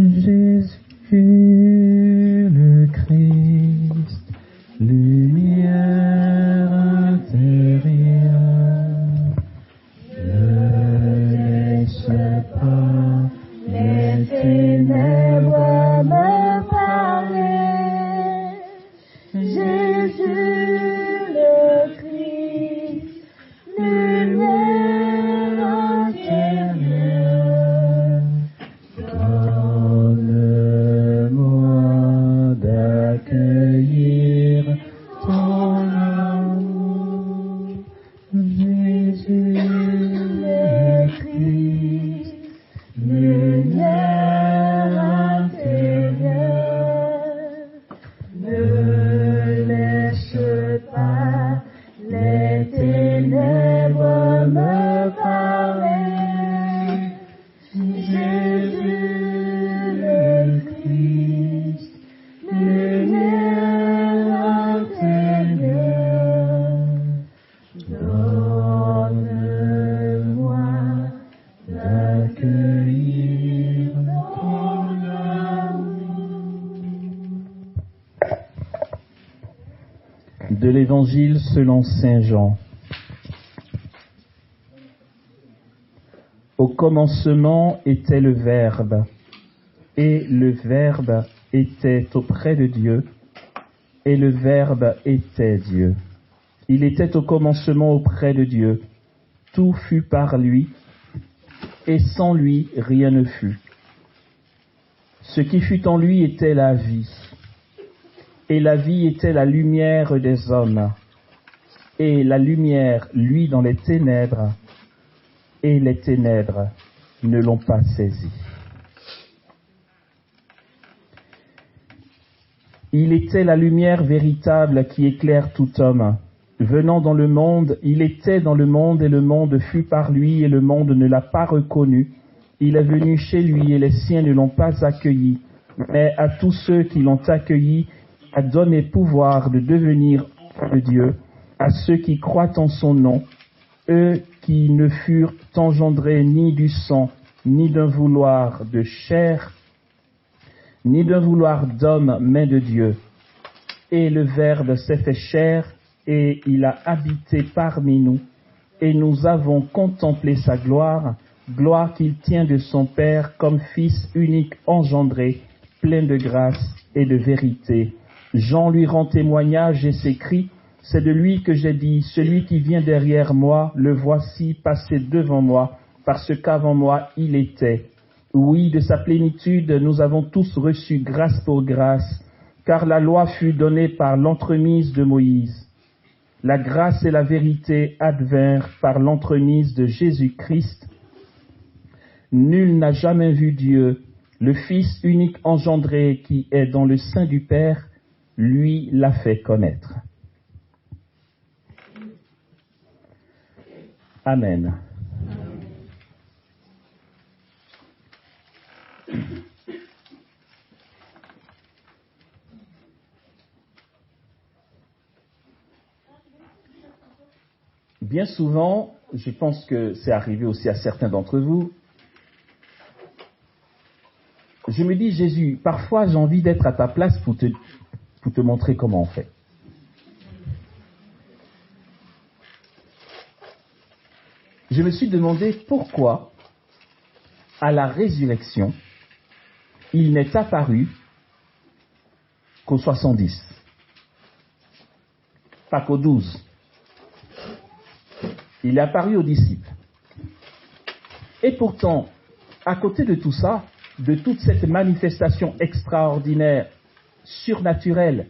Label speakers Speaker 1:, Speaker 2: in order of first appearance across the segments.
Speaker 1: Jésus le Christ, lumière intérieure, ne laisse pas les ténèbres me parler. Jésus le Christ, lumière intérieure, donne-moi d'accueillir ton amour. Jésus le Christ, lumière intérieure, ne laisse pas les ténèbres me parler. Jésus le Christ, lumière intérieure, donne-moi d'accueillir ton amour. De l'Évangile selon saint Jean. Au commencement était le Verbe, et le Verbe était auprès de Dieu, et le Verbe était Dieu. Il était au commencement auprès de Dieu. Tout fut par lui, et sans lui rien ne fut. Ce qui fut en lui était la vie, et la vie était la lumière des hommes. Et la lumière luit dans les ténèbres, et les ténèbres ne l'ont pas saisi. Il était la lumière véritable qui éclaire tout homme. Venant dans le monde, il était dans le monde, et le monde fut par lui, et le monde ne l'a pas reconnu. Il est venu chez lui, et les siens ne l'ont pas accueilli. Mais à tous ceux qui l'ont accueilli, il a donné pouvoir de devenir enfants de Dieu, à ceux qui croient en son nom, eux qui ne furent engendrés ni du sang, ni d'un vouloir de chair, ni d'un vouloir d'homme, mais de Dieu. Et le Verbe s'est fait chair, et il a habité parmi nous, et nous avons contemplé sa gloire, gloire qu'il tient de son Père comme Fils unique engendré, plein de grâce et de vérité. Jean lui rend témoignage et s'écrie: c'est de lui que j'ai dit, celui qui vient derrière moi, le voici passer devant moi, parce qu'avant moi il était. Oui, de sa plénitude, nous avons tous reçu grâce pour grâce, car la loi fut donnée par l'entremise de Moïse. La grâce et la vérité advinrent par l'entremise de Jésus-Christ. Nul n'a jamais vu Dieu, le Fils unique engendré qui est dans le sein du Père, lui l'a fait connaître. Amen. Bien souvent, je pense que c'est arrivé aussi à certains d'entre vous, je me dis, Jésus, parfois j'ai envie d'être à ta place pour te montrer comment on fait. Je me suis demandé pourquoi, à la résurrection, il n'est apparu qu'aux 70, pas qu'aux 12. Il est apparu aux disciples. Et pourtant, à côté de tout ça, de toute cette manifestation extraordinaire, surnaturelle,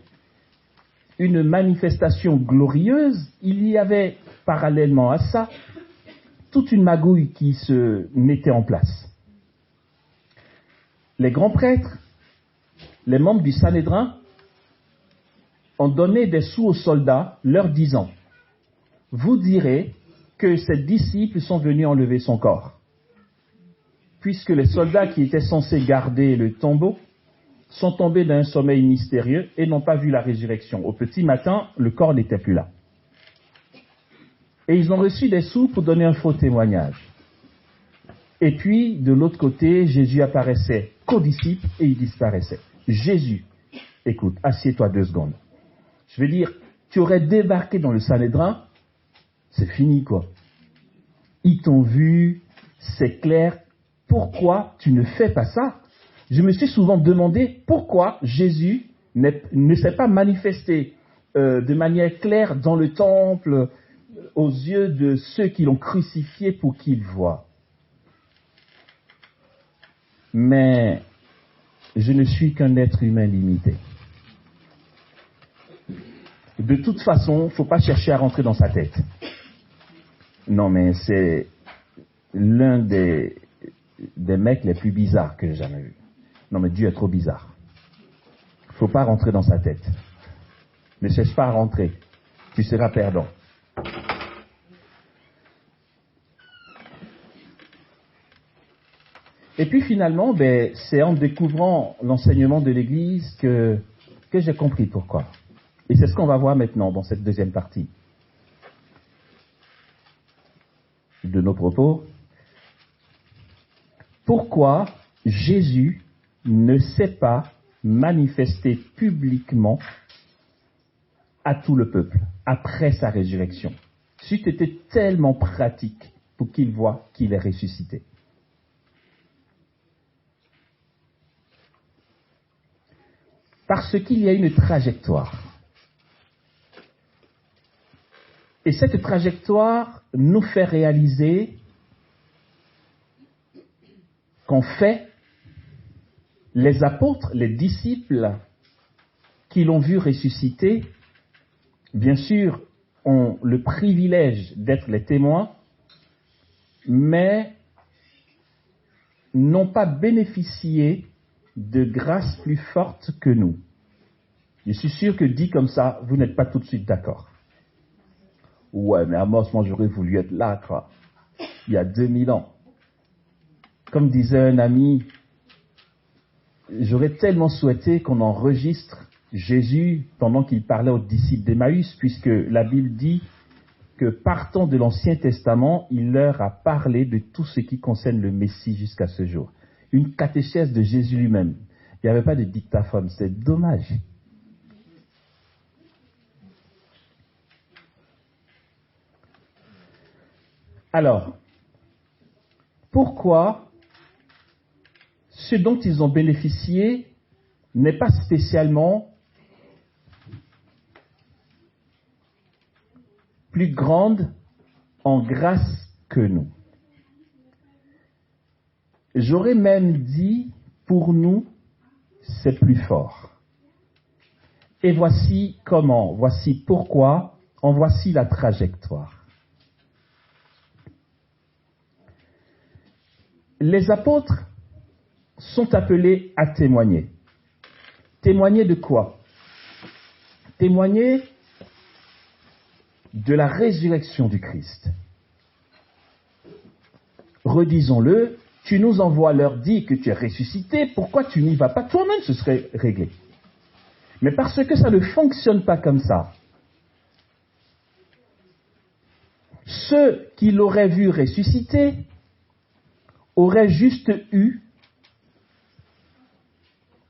Speaker 1: une manifestation glorieuse, il y avait parallèlement à ça toute une magouille qui se mettait en place. Les grands prêtres, les membres du Sanhédrin, ont donné des sous aux soldats, leur disant: vous direz que ces disciples sont venus enlever son corps. Puisque les soldats qui étaient censés garder le tombeau sont tombés d'un sommeil mystérieux et n'ont pas vu la résurrection. Au petit matin, le corps n'était plus là. Et ils ont reçu des sous pour donner un faux témoignage. Et puis, de l'autre côté, Jésus apparaissait qu'aux disciples et il disparaissait. Jésus, écoute, assieds-toi 2 secondes. Je veux dire, tu aurais débarqué dans le Sanhédrin, c'est fini quoi. Ils t'ont vu, c'est clair. Pourquoi tu ne fais pas ça? Je me suis souvent demandé pourquoi Jésus ne s'est pas manifesté de manière claire dans le temple aux yeux de ceux qui l'ont crucifié pour qu'ils voient. Mais je ne suis qu'un être humain limité. De toute façon, il ne faut pas chercher à rentrer dans sa tête. Non, mais c'est l'un des mecs les plus bizarres que j'ai jamais vus. Non, mais Dieu est trop bizarre. Il ne faut pas rentrer dans sa tête. Ne cherche pas à rentrer. Tu seras perdant. Et puis finalement, c'est en découvrant l'enseignement de l'Église que j'ai compris pourquoi. Et c'est ce qu'on va voir maintenant dans cette deuxième partie de nos propos. Pourquoi Jésus ne s'est pas manifesté publiquement à tout le peuple après sa résurrection? C'eût été tellement pratique pour qu'il voie qu'il est ressuscité. Parce qu'il y a une trajectoire. Et cette trajectoire nous fait réaliser qu'en fait, les apôtres, les disciples qui l'ont vu ressusciter, bien sûr, ont le privilège d'être les témoins, mais n'ont pas bénéficié de grâces plus fortes que nous. Je suis sûr que dit comme ça, vous n'êtes pas tout de suite d'accord. Ouais, mais Amos, moi j'aurais voulu être là, quoi. Il y a 2000 ans. Comme disait un ami, j'aurais tellement souhaité qu'on enregistre Jésus pendant qu'il parlait aux disciples d'Emmaüs, puisque la Bible dit que partant de l'Ancien Testament, il leur a parlé de tout ce qui concerne le Messie jusqu'à ce jour. Une catéchèse de Jésus lui-même. Il n'y avait pas de dictaphone, c'est dommage. Alors, pourquoi ce dont ils ont bénéficié n'est pas spécialement plus grande en grâce que nous? J'aurais même dit, pour nous, c'est plus fort. Et voici comment, voici pourquoi, en voici la trajectoire. Les apôtres sont appelés à témoigner. Témoigner de quoi? Témoigner de la résurrection du Christ. Redisons-le, tu nous envoies leur dire que tu es ressuscité, pourquoi tu n'y vas pas? Toi-même, ce serait réglé. Mais parce que ça ne fonctionne pas comme ça. Ceux qui l'auraient vu ressusciter auraient juste eu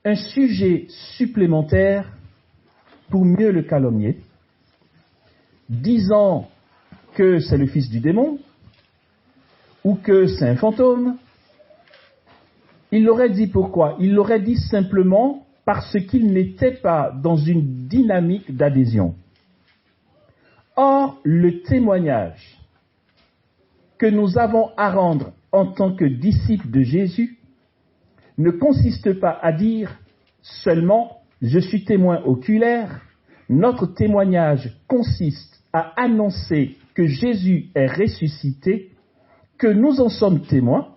Speaker 1: un sujet supplémentaire pour mieux le calomnier, disant que c'est le fils du démon ou que c'est un fantôme. Il l'aurait dit pourquoi? Il l'aurait dit simplement parce qu'il n'était pas dans une dynamique d'adhésion. Or, le témoignage que nous avons à rendre en tant que disciples de Jésus ne consiste pas à dire seulement « je suis témoin oculaire ». Notre témoignage consiste à annoncer que Jésus est ressuscité, que nous en sommes témoins,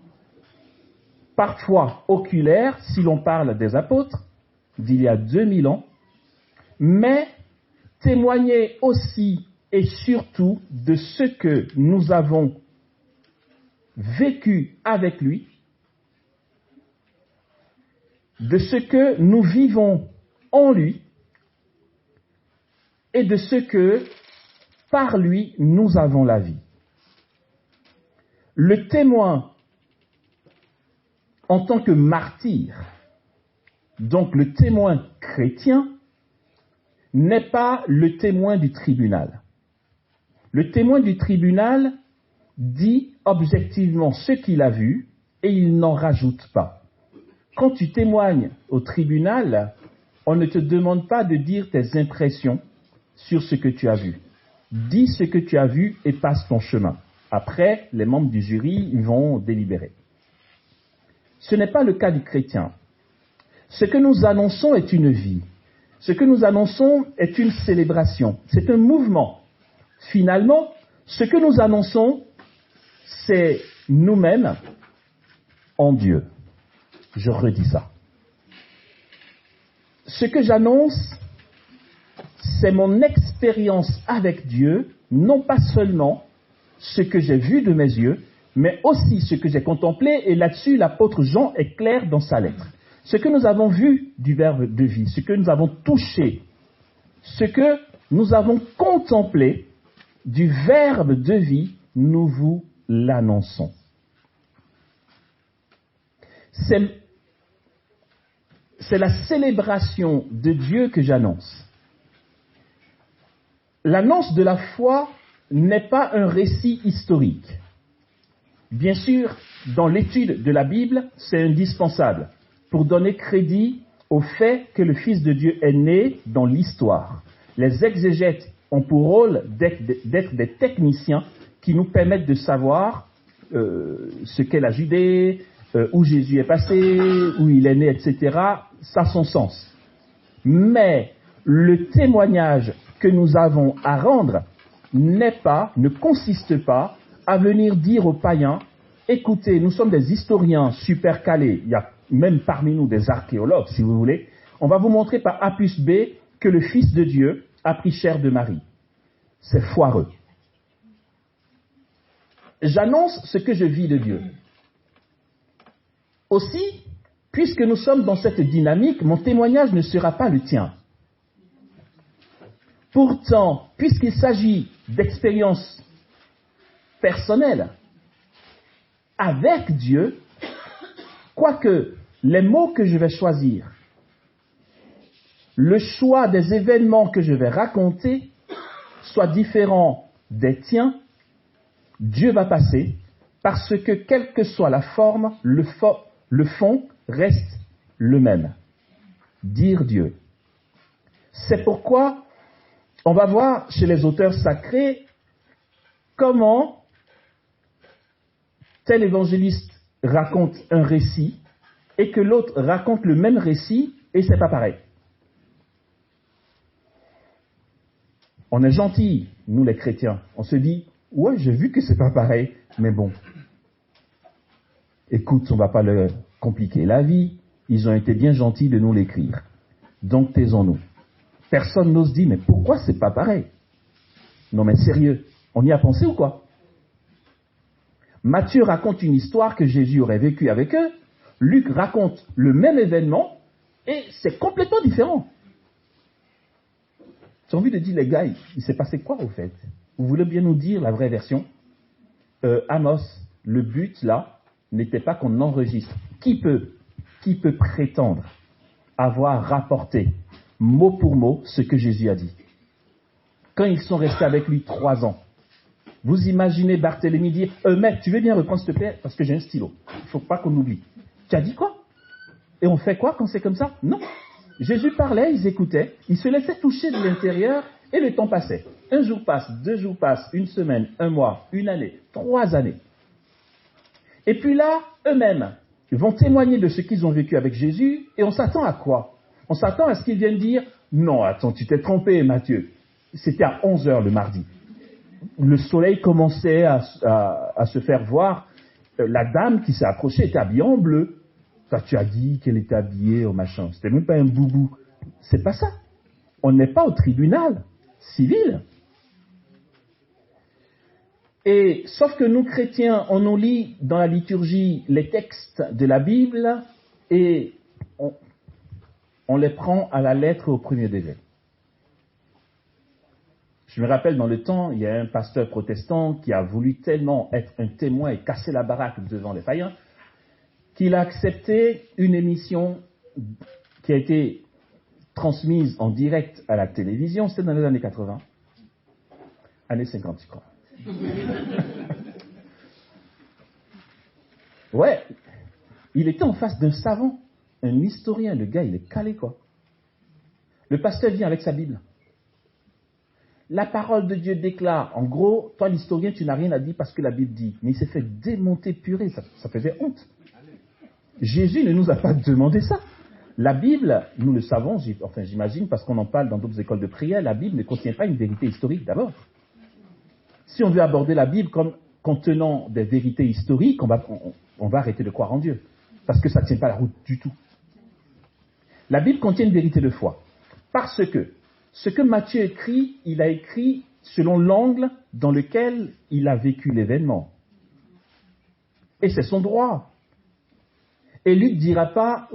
Speaker 1: parfois oculaires si l'on parle des apôtres d'il y a 2000 ans, mais témoigner aussi et surtout de ce que nous avons vécu avec lui, de ce que nous vivons en lui et de ce que par lui nous avons la vie. Le témoin en tant que martyr, donc le témoin chrétien, n'est pas le témoin du tribunal. Le témoin du tribunal dit objectivement ce qu'il a vu et il n'en rajoute pas. Quand tu témoignes au tribunal, on ne te demande pas de dire tes impressions sur ce que tu as vu. Dis ce que tu as vu et passe ton chemin. Après, les membres du jury vont délibérer. Ce n'est pas le cas du chrétien. Ce que nous annonçons est une vie. Ce que nous annonçons est une célébration. C'est un mouvement. Finalement, ce que nous annonçons, c'est nous-mêmes en Dieu. Je redis ça. Ce que j'annonce, c'est mon expérience avec Dieu, non pas seulement ce que j'ai vu de mes yeux, mais aussi ce que j'ai contemplé, et là-dessus, l'apôtre Jean est clair dans sa lettre. Ce que nous avons vu du Verbe de vie, ce que nous avons touché, ce que nous avons contemplé du Verbe de vie, nous vous l'annonçons. C'est la célébration de Dieu que j'annonce. L'annonce de la foi n'est pas un récit historique. Bien sûr, dans l'étude de la Bible, c'est indispensable pour donner crédit au fait que le Fils de Dieu est né dans l'histoire. Les exégètes ont pour rôle d'être des techniciens qui nous permettent de savoir ce qu'est la Judée, où Jésus est passé, où il est né, etc. Ça a son sens. Mais le témoignage que nous avons à rendre ne consiste pas à venir dire aux païens, écoutez, nous sommes des historiens super calés, il y a même parmi nous des archéologues, si vous voulez, on va vous montrer par A plus B que le Fils de Dieu a pris chair de Marie. C'est foireux. J'annonce ce que je vis de Dieu. Aussi, puisque nous sommes dans cette dynamique, mon témoignage ne sera pas le tien. Pourtant, puisqu'il s'agit d'expériences personnelles avec Dieu, quoique les mots que je vais choisir, le choix des événements que je vais raconter soient différents des tiens, Dieu va passer parce que quelle que soit la forme, le fond reste le même. Dire Dieu. C'est pourquoi on va voir chez les auteurs sacrés comment tel évangéliste raconte un récit et que l'autre raconte le même récit et c'est pas pareil. On est gentils, nous les chrétiens. On se dit, ouais, j'ai vu que c'est pas pareil, mais bon. Écoute, on va pas leur compliquer la vie. Ils ont été bien gentils de nous l'écrire. Donc taisons-nous. Personne n'ose dire, mais pourquoi c'est pas pareil? Non mais sérieux, on y a pensé ou quoi? Matthieu raconte une histoire que Jésus aurait vécue avec eux. Luc raconte le même événement et c'est complètement différent. J'ai envie de dire, les gars, il s'est passé quoi au fait? Vous voulez bien nous dire la vraie version? Amos, le but là n'était pas qu'on enregistre. Qui peut prétendre avoir rapporté mot pour mot ce que Jésus a dit? Quand ils sont restés avec lui 3 ans, vous imaginez Barthélemy dire mec, tu veux bien reprendre s'il te plaît parce que j'ai un stylo. Il ne faut pas qu'on oublie. Tu as dit quoi? Et on fait quoi quand c'est comme ça? Non. Jésus parlait, ils écoutaient, ils se laissaient toucher de l'intérieur et le temps passait. 1 jour passe, 2 jours passent, 1 semaine, 1 mois, 1 année, 3 années. Et puis là, eux-mêmes vont témoigner de ce qu'ils ont vécu avec Jésus et on s'attend à quoi? On s'attend à ce qu'ils viennent dire non, attends, tu t'es trompé Matthieu. C'était à 11h le mardi. Le soleil commençait à se faire voir. La dame qui s'est approchée était habillée en bleu. Ça, tu as dit qu'elle était habillée au machin. C'était même pas un boubou. C'est pas ça. On n'est pas au tribunal civil. Et sauf que nous chrétiens, on nous lit dans la liturgie les textes de la Bible et on les prend à la lettre au premier degré. Je me rappelle dans le temps, il y a un pasteur protestant qui a voulu tellement être un témoin et casser la baraque devant les païens qu'il a accepté une émission qui a été transmise en direct à la télévision, c'était dans les années 80, années 50, je crois. Ouais, il était en face d'un savant, un historien, le gars, il est calé, quoi. Le pasteur vient avec sa Bible. La parole de Dieu déclare, en gros, toi l'historien, tu n'as rien à dire parce que la Bible dit. Mais il s'est fait démonter purée, ça faisait honte. Jésus ne nous a pas demandé ça. La Bible, nous le savons, j'imagine, parce qu'on en parle dans d'autres écoles de prière, la Bible ne contient pas une vérité historique d'abord. Si on veut aborder la Bible comme contenant des vérités historiques, on va arrêter de croire en Dieu. Parce que ça ne tient pas la route du tout. La Bible contient une vérité de foi. Parce que ce que Matthieu écrit, il a écrit selon l'angle dans lequel il a vécu l'événement. Et c'est son droit. Et Luc ne dira pas,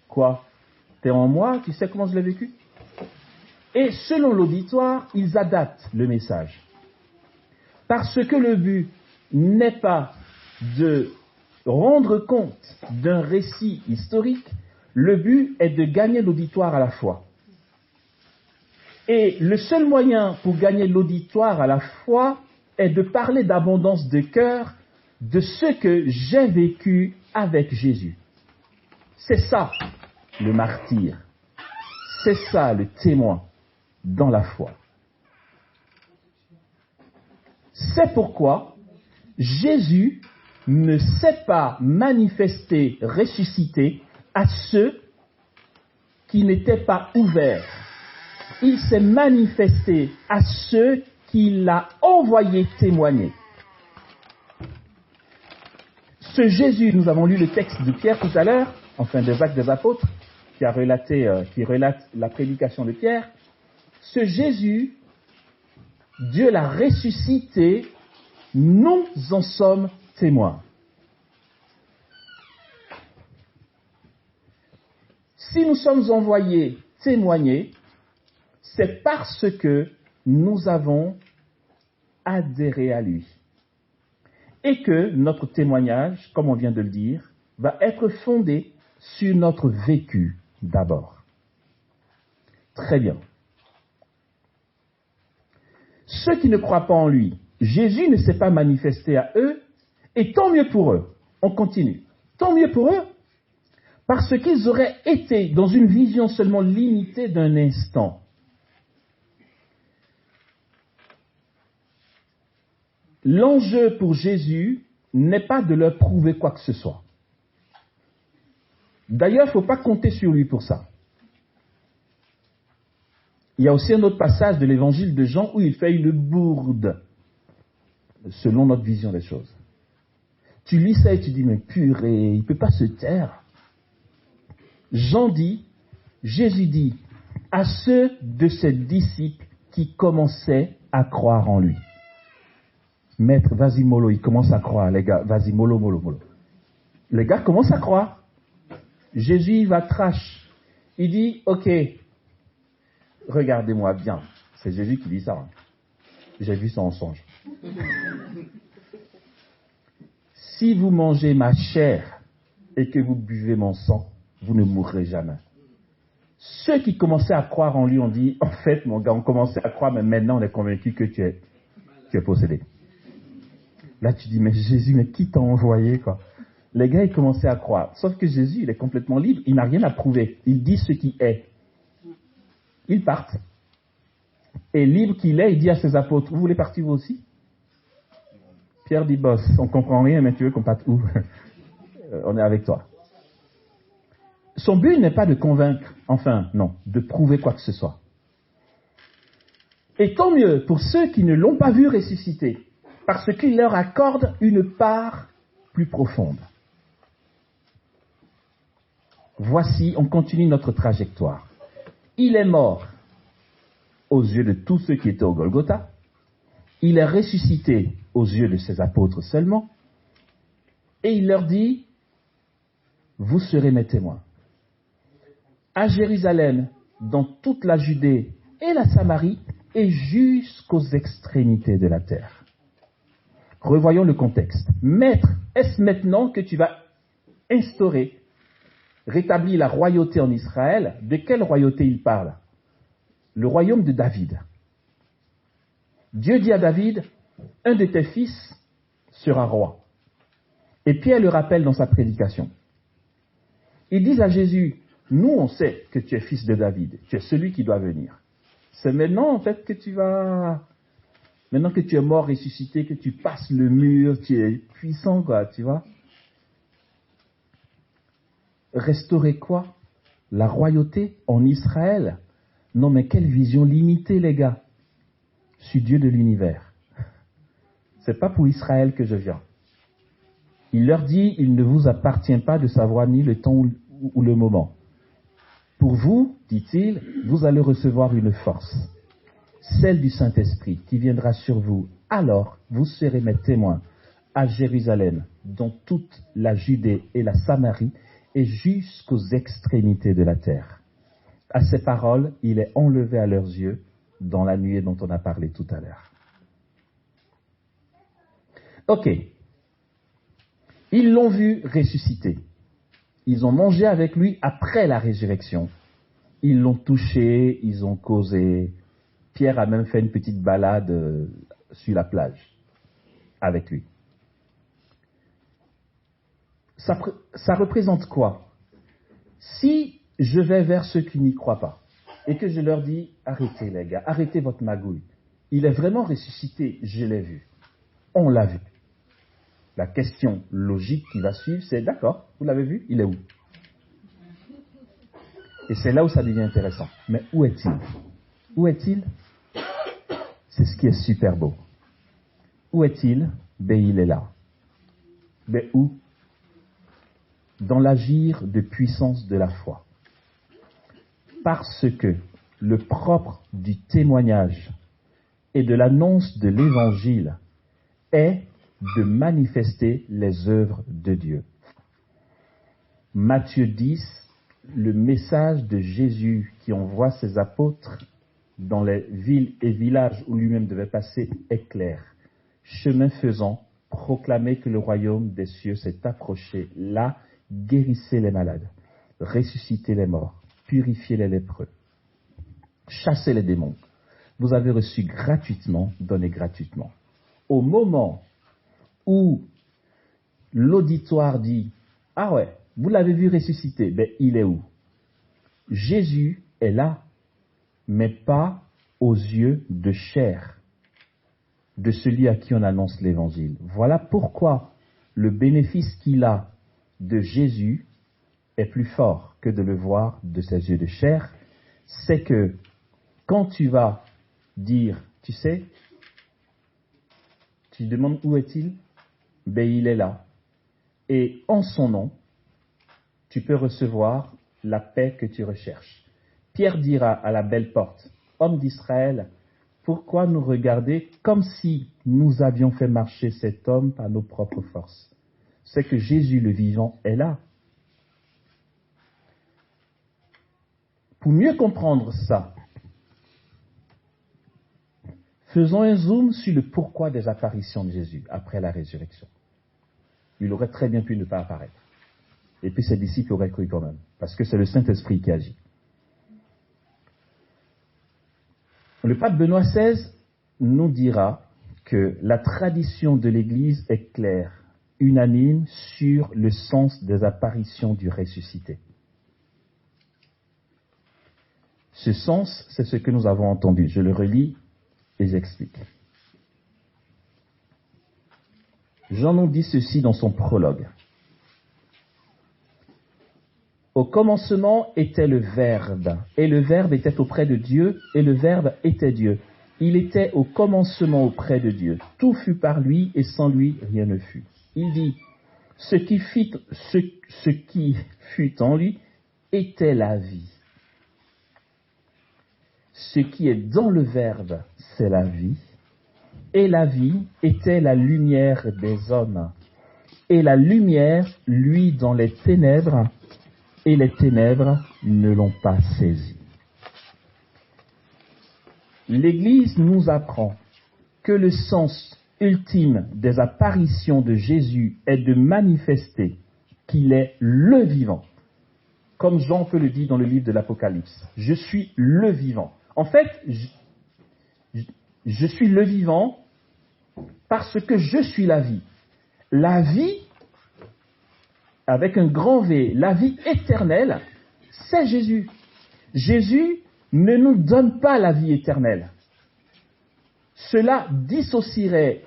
Speaker 1: quoi, t'es en moi, tu sais comment je l'ai vécu? Et selon l'auditoire, ils adaptent le message. Parce que le but n'est pas de rendre compte d'un récit historique, le but est de gagner l'auditoire à la foi. Et le seul moyen pour gagner l'auditoire à la foi est de parler d'abondance de cœur de ce que j'ai vécu avec Jésus. C'est ça le martyr. C'est ça le témoin dans la foi. C'est pourquoi Jésus ne s'est pas manifesté, ressuscité à ceux qui n'étaient pas ouverts. Il s'est manifesté à ceux qu'il a envoyés témoigner. Ce Jésus, nous avons lu le texte de Pierre tout à l'heure, enfin des Actes des Apôtres, qui relate la prédication de Pierre. Ce Jésus, Dieu l'a ressuscité, nous en sommes témoins. Si nous sommes envoyés témoigner, c'est parce que nous avons adhéré à lui. Et que notre témoignage, comme on vient de le dire, va être fondé sur notre vécu d'abord. Très bien. Ceux qui ne croient pas en lui, Jésus ne s'est pas manifesté à eux, et tant mieux pour eux. On continue. Tant mieux pour eux, parce qu'ils auraient été dans une vision seulement limitée d'un instant. L'enjeu pour Jésus n'est pas de leur prouver quoi que ce soit. D'ailleurs, il ne faut pas compter sur lui pour ça. Il y a aussi un autre passage de l'évangile de Jean où il fait une bourde, selon notre vision des choses. Tu lis ça et tu dis, mais purée, il ne peut pas se taire. Jésus dit à ceux de ses disciples qui commençaient à croire en lui. Maître, vas-y mollo, il commence à croire, les gars, vas-y mollo. Les gars commencent à croire. Jésus, il va trash. Il dit, ok, regardez-moi bien. C'est Jésus qui dit ça. Hein. J'ai vu ça en songe. Si vous mangez ma chair et que vous buvez mon sang, vous ne mourrez jamais. Ceux qui commençaient à croire en lui ont dit, en fait, mon gars, on commençait à croire, mais maintenant on est convaincu que tu es possédé. Là, tu dis, mais Jésus, mais qui t'a envoyé, quoi? Les gars, ils commençaient à croire. Sauf que Jésus, il est complètement libre. Il n'a rien à prouver. Il dit ce qui est. Ils partent. Et libre qu'il est, il dit à ses apôtres, vous voulez partir vous aussi? Pierre dit, boss, on comprend rien, mais tu veux qu'on parte où? On est avec toi. Son but n'est pas de convaincre, enfin, non, de prouver quoi que ce soit. Et tant mieux pour ceux qui ne l'ont pas vu ressusciter, parce qu'il leur accorde une part plus profonde. Voici, on continue notre trajectoire. Il est mort aux yeux de tous ceux qui étaient au Golgotha. Il est ressuscité aux yeux de ses apôtres seulement. Et il leur dit, vous serez mes témoins. À Jérusalem, dans toute la Judée et la Samarie, et jusqu'aux extrémités de la terre. Revoyons le contexte. Maître, est-ce maintenant que tu vas instaurer, rétablir la royauté en Israël? De quelle royauté il parle? Le royaume de David. Dieu dit à David, un de tes fils sera roi. Et Pierre le rappelle dans sa prédication. Ils disent à Jésus, nous on sait que tu es fils de David, tu es celui qui doit venir. C'est maintenant en fait que tu vas, maintenant que tu es mort, ressuscité, que tu passes le mur, tu es puissant quoi, tu vois. Restaurer quoi? La royauté en Israël? Non mais quelle vision limitée les gars. Je suis Dieu de l'univers. C'est pas pour Israël que je viens. Il leur dit, il ne vous appartient pas de savoir ni le temps ou le moment. Pour vous, dit-il, vous allez recevoir une force, celle du Saint-Esprit qui viendra sur vous. Alors, vous serez mes témoins à Jérusalem, dans toute la Judée et la Samarie, et jusqu'aux extrémités de la terre. À ces paroles, il est enlevé à leurs yeux dans la nuée dont on a parlé tout à l'heure. Ok. Ils l'ont vu ressusciter. Ils ont mangé avec lui après la résurrection. Ils l'ont touché, ils ont causé. Pierre a même fait une petite balade sur la plage avec lui. Ça représente quoi? Si je vais vers ceux qui n'y croient pas et que je leur dis, arrêtez les gars, arrêtez votre magouille. Il est vraiment ressuscité, je l'ai vu. On l'a vu. La question logique qui va suivre, c'est d'accord, vous l'avez vu, il est où? Et c'est là où ça devient intéressant. Mais où est-il? Où est-il? C'est ce qui est super beau. Où est-il? Ben il est là. Mais où? Dans l'agir de puissance de la foi. Parce que le propre du témoignage et de l'annonce de l'évangile est de manifester les œuvres de Dieu. Matthieu 10, le message de Jésus qui envoie ses apôtres dans les villes et villages où lui-même devait passer est clair. Chemin faisant, proclamez que le royaume des cieux s'est approché. Là, guérissez les malades, ressuscitez les morts, purifiez les lépreux, chassez les démons. Vous avez reçu gratuitement, donnez gratuitement. Au moment où l'auditoire dit « Ah ouais, vous l'avez vu ressusciter, ben il est où ?» Jésus est là, mais pas aux yeux de chair de celui à qui on annonce l'évangile. Voilà pourquoi le bénéfice qu'il a de Jésus est plus fort que de le voir de ses yeux de chair. C'est que quand tu vas dire, tu sais, tu demandes où est-il? Ben il est là. Et en son nom, tu peux recevoir la paix que tu recherches. Pierre dira à la belle porte, homme d'Israël, pourquoi nous regarder comme si nous avions fait marcher cet homme par nos propres forces? C'est que Jésus le vivant est là. Pour mieux comprendre ça, faisons un zoom sur le pourquoi des apparitions de Jésus après la résurrection. Il aurait très bien pu ne pas apparaître. Et puis ses disciples auraient cru quand même, parce que c'est le Saint-Esprit qui agit. Le pape Benoît XVI nous dira que la tradition de l'Église est claire, unanime sur le sens des apparitions du ressuscité. Ce sens, c'est ce que nous avons entendu. Je le relis et j'explique. Jean nous dit ceci dans son prologue. Au commencement était le Verbe, et le Verbe était auprès de Dieu, et le Verbe était Dieu. Il était au commencement auprès de Dieu. Tout fut par lui, et sans lui, rien ne fut. Il dit, ce qui fut en lui était la vie. Ce qui est dans le Verbe, c'est la vie. Et la vie était la lumière des hommes. Et la lumière, lui, dans les ténèbres, et les ténèbres ne l'ont pas saisi. L'Église nous apprend que le sens ultime des apparitions de Jésus est de manifester qu'il est le vivant. Comme Jean peut le dire dans le livre de l'Apocalypse. Je suis le vivant. En fait, je suis le vivant parce que je suis la vie. La vie, avec un grand V, la vie éternelle, c'est Jésus. Jésus ne nous donne pas la vie éternelle. Cela dissocierait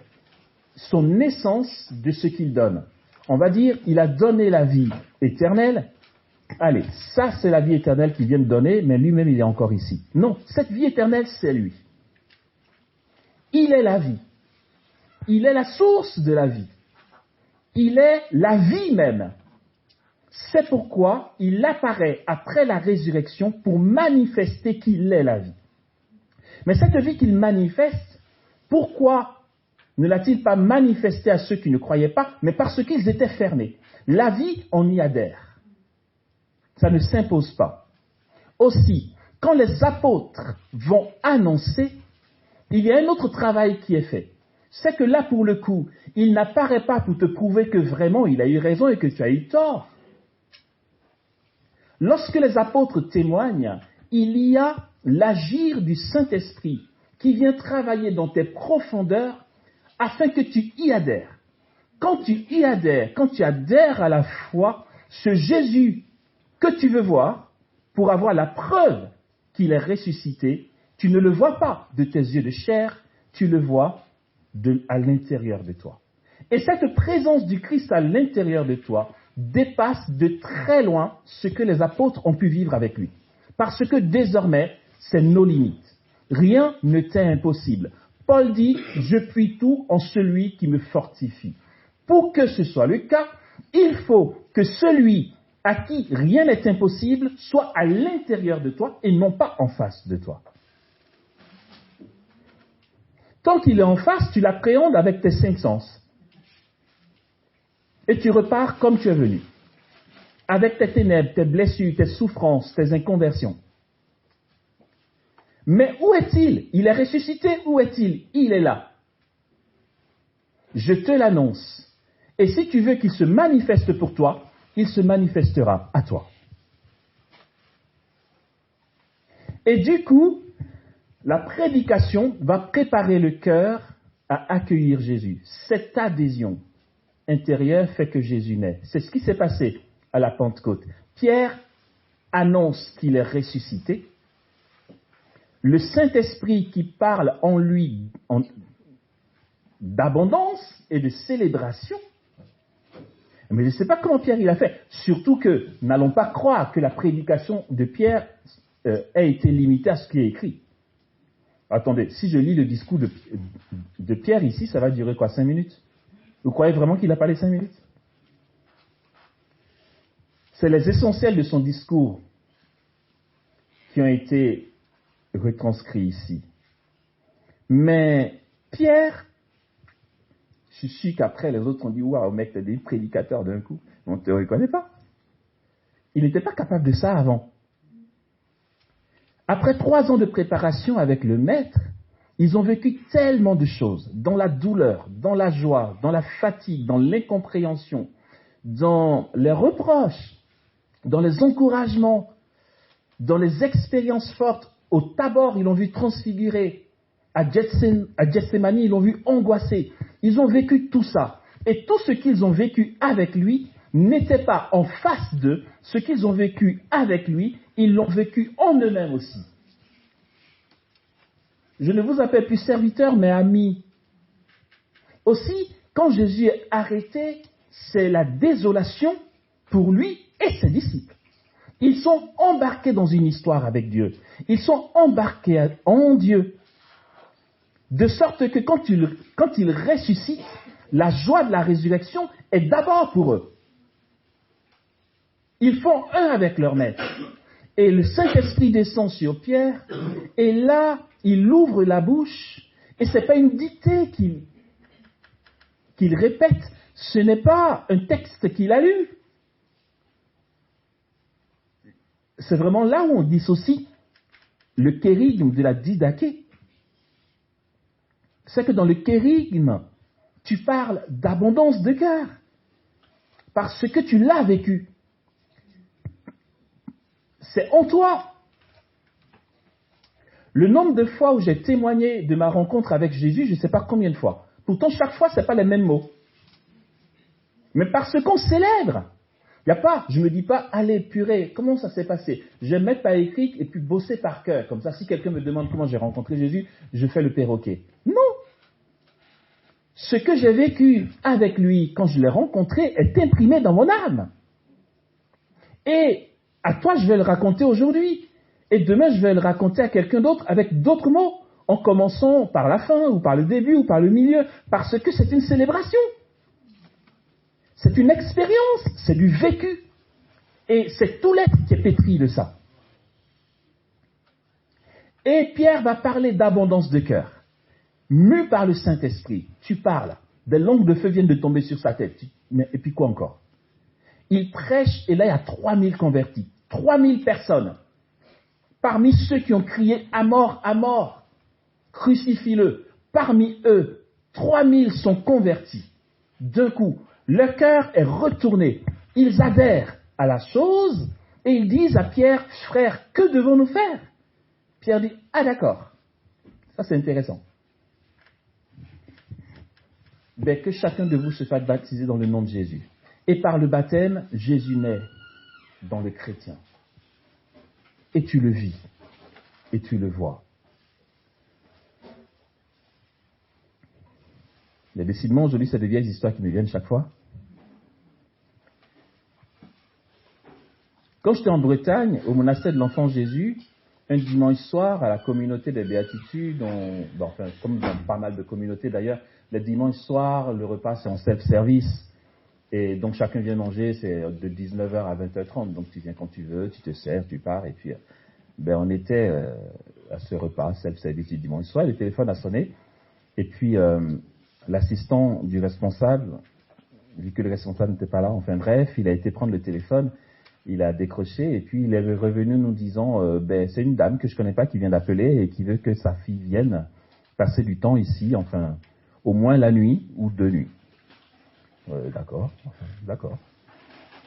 Speaker 1: son essence de ce qu'il donne. On va dire, il a donné la vie éternelle. Allez, ça c'est la vie éternelle qu'il vient de donner, mais lui-même il est encore ici. Non, cette vie éternelle c'est lui. Il est la vie. Il est la source de la vie. Il est la vie même. C'est pourquoi il apparaît après la résurrection pour manifester qu'il est la vie. Mais cette vie qu'il manifeste, pourquoi ne l'a-t-il pas manifestée à ceux qui ne croyaient pas, mais parce qu'ils étaient fermés? La vie, on y adhère. Ça ne s'impose pas. Aussi, quand les apôtres vont annoncer, il y a un autre travail qui est fait. C'est que là, pour le coup, il n'apparaît pas pour te prouver que vraiment il a eu raison et que tu as eu tort. Lorsque les apôtres témoignent, il y a l'agir du Saint-Esprit qui vient travailler dans tes profondeurs afin que tu y adhères. Quand tu y adhères, quand tu adhères à la foi, ce Jésus que tu veux voir, pour avoir la preuve qu'il est ressuscité, tu ne le vois pas de tes yeux de chair, tu le vois à l'intérieur de toi. Et cette présence du Christ à l'intérieur de toi dépasse de très loin ce que les apôtres ont pu vivre avec lui. Parce que désormais, c'est nos limites. Rien ne t'est impossible. Paul dit, je puis tout en celui qui me fortifie. Pour que ce soit le cas, il faut que celui à qui rien n'est impossible soit à l'intérieur de toi et non pas en face de toi. Tant qu'il est en face, tu l'appréhendes avec tes 5 sens. Et tu repars comme tu es venu. Avec tes ténèbres, tes blessures, tes souffrances, tes inconversions. Mais où est-il? Il est ressuscité, où est-il? Il est là. Je te l'annonce. Et si tu veux qu'il se manifeste pour toi, il se manifestera à toi. Et du coup, la prédication va préparer le cœur à accueillir Jésus. Cette adhésion intérieure fait que Jésus naît. C'est ce qui s'est passé à la Pentecôte. Pierre annonce qu'il est ressuscité. Le Saint-Esprit qui parle en lui d'abondance et de célébration. Mais je ne sais pas comment Pierre il a fait. Surtout que, n'allons pas croire que la prédication de Pierre ait été limitée à ce qui est écrit. Attendez, si je lis le discours de Pierre ici, ça va durer quoi, 5 minutes? Vous croyez vraiment qu'il a parlé 5 minutes? C'est les essentiels de son discours qui ont été retranscrits ici. Mais Pierre, je suis sûr qu'après les autres ont dit, waouh, mec, t'es des prédicateurs d'un coup. On ne te reconnaît pas. Il n'était pas capable de ça avant. Après 3 ans de préparation avec le maître, ils ont vécu tellement de choses, dans la douleur, dans la joie, dans la fatigue, dans l'incompréhension, dans les reproches, dans les encouragements, dans les expériences fortes. Au Tabor, ils l'ont vu transfigurer. À Gethsémani, ils l'ont vu angoissé. Ils ont vécu tout ça. Et tout ce qu'ils ont vécu avec lui n'était pas en face d'eux. Ce qu'ils ont vécu avec lui, ils l'ont vécu en eux-mêmes aussi. Je ne vous appelle plus serviteur, mais ami. Aussi, quand Jésus est arrêté, c'est la désolation pour lui et ses disciples. Ils sont embarqués dans une histoire avec Dieu. Ils sont embarqués en Dieu. De sorte que quand ils ressuscitent, la joie de la résurrection est d'abord pour eux. Ils font un avec leur maître. Et le Saint-Esprit descend sur Pierre, et là, il ouvre la bouche, et ce n'est pas une dictée qu'il répète, ce n'est pas un texte qu'il a lu. C'est vraiment là où on dissocie le kérygme de la didaché. C'est que dans le kérygme, Tu parles d'abondance de cœur. Parce que tu l'as vécu. C'est en toi. Le nombre de fois où j'ai témoigné de ma rencontre avec Jésus, je ne sais pas combien de fois. Pourtant, chaque fois, ce n'est pas les mêmes mots. Mais parce qu'on célèbre. Il n'y a pas, je ne me dis pas, allez, purée, comment ça s'est passé? Je vais mettre par écrit et puis bosser par cœur. Comme ça, si quelqu'un me demande comment j'ai rencontré Jésus, je fais le perroquet. Non. Ce que j'ai vécu avec lui quand je l'ai rencontré est imprimé dans mon âme. Et à toi, je vais le raconter aujourd'hui. Et demain, je vais le raconter à quelqu'un d'autre avec d'autres mots, en commençant par la fin, ou par le début, ou par le milieu, parce que c'est une célébration. C'est une expérience, c'est du vécu. Et c'est tout l'être qui est pétri de ça. Et Pierre va parler d'abondance de cœur. Mu par le Saint-Esprit, tu parles. Des langues de feu viennent de tomber sur sa tête. Et puis quoi encore? Il prêche, et là il y a 3000 convertis. 3000 personnes. Parmi ceux qui ont crié à mort, crucifie-le. Parmi eux, 3000 sont convertis. D'un coup, leur cœur est retourné. Ils adhèrent à la chose et ils disent à Pierre, frère, que devons-nous faire? Pierre dit, ah d'accord, ça c'est intéressant. Ben, que chacun de vous se fasse baptiser dans le nom de Jésus. Et par le baptême, Jésus naît dans le chrétien. Et tu le vis, et tu le vois. Mais décidément, aujourd'hui, c'est de vieilles histoires qui me viennent chaque fois. Quand j'étais en Bretagne, au monastère de l'Enfant Jésus, un dimanche soir, à la communauté des Béatitudes, comme dans pas mal de communautés d'ailleurs, le dimanche soir, le repas c'est en self-service. Et donc chacun vient manger, c'est de 19h à 20h30. Donc tu viens quand tu veux, tu te sers, tu pars. Et puis, on était à ce repas self-service du dimanche soir. Le téléphone a sonné. Et puis, l'assistant du responsable, vu que le responsable n'était pas là, enfin bref, il a été prendre le téléphone. Il a décroché et puis il est revenu nous disant c'est une dame que je connais pas qui vient d'appeler et qui veut que sa fille vienne passer du temps ici, enfin au moins la nuit ou 2 nuits. D'accord.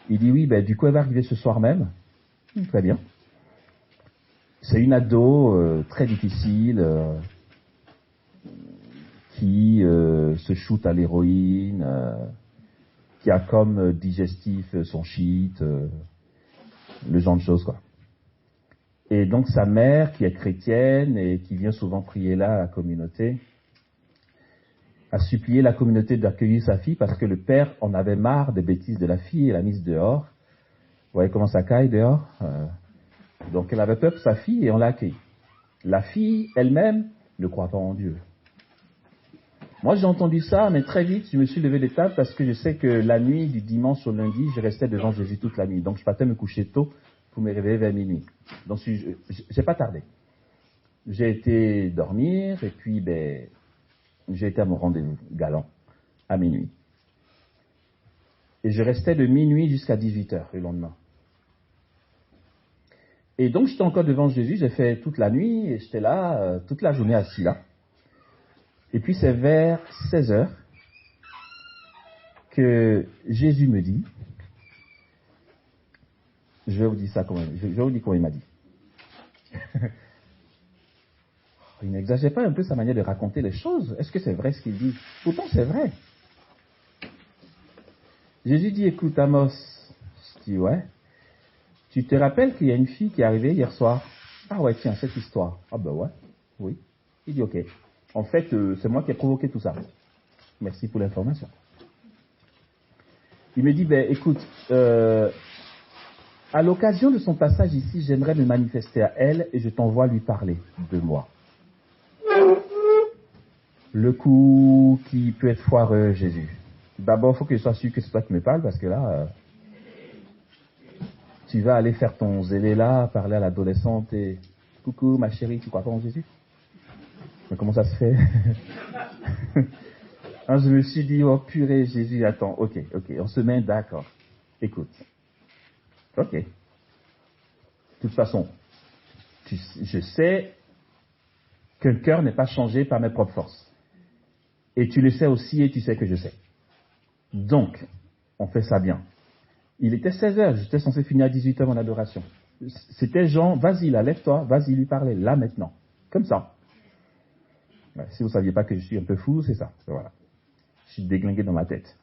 Speaker 1: Il dit oui, du coup elle va arriver ce soir même. Très bien. C'est une ado très difficile qui se shoot à l'héroïne, qui a comme digestif son shit. Le genre de choses, quoi. Et donc, sa mère, qui est chrétienne et qui vient souvent prier là à la communauté, a supplié la communauté d'accueillir sa fille parce que le père en avait marre des bêtises de la fille et l'a mise dehors. Vous voyez comment ça caille dehors? Donc, elle avait peur pour sa fille et on l'a accueillie. La fille, elle-même, ne croit pas en Dieu. Moi, j'ai entendu ça, mais très vite, je me suis levé de table parce que je sais que la nuit du dimanche au lundi, je restais devant Jésus toute la nuit. Donc, je partais me coucher tôt pour me réveiller vers minuit. Donc, j'ai pas tardé. J'ai été dormir et puis, j'ai été à mon rendez-vous galant à minuit. Et je restais de minuit jusqu'à 18h le lendemain. Et donc, j'étais encore devant Jésus, j'ai fait toute la nuit et j'étais là, toute la journée assis là. Et puis c'est vers 16h que Jésus me dit, je vais vous dire ça comment il m'a dit. Il n'exagère pas un peu sa manière de raconter les choses. Est-ce que c'est vrai ce qu'il dit? Pourtant c'est vrai. Jésus dit, écoute Amos, je dis ouais, tu te rappelles qu'il y a une fille qui est arrivée hier soir? Ah ouais, tiens, cette histoire. Ah ouais, oui. Il dit ok. En fait, c'est moi qui ai provoqué tout ça. Merci pour l'information. Il me dit, écoute, à l'occasion de son passage ici, j'aimerais me manifester à elle et je t'envoie lui parler de moi. Le coup qui peut être foireux, Jésus. D'abord, il faut que je sois sûr que c'est toi qui me parles parce que là, tu vas aller faire ton zélé là, parler à l'adolescente et « Coucou ma chérie, tu crois pas en Jésus ?» Mais comment ça se fait? Je me suis dit, oh purée, Jésus, attends, ok, on se met d'accord. Écoute, ok. De toute façon, je sais que le cœur n'est pas changé par mes propres forces. Et tu le sais aussi et tu sais que je sais. Donc, on fait ça bien. Il était 16h, j'étais censé finir à 18h mon adoration. C'était Jean, vas-y là, lève-toi, vas-y lui parler, là maintenant. Comme ça. Ouais, si vous ne saviez pas que je suis un peu fou, c'est ça. Voilà. Je suis déglingué dans ma tête.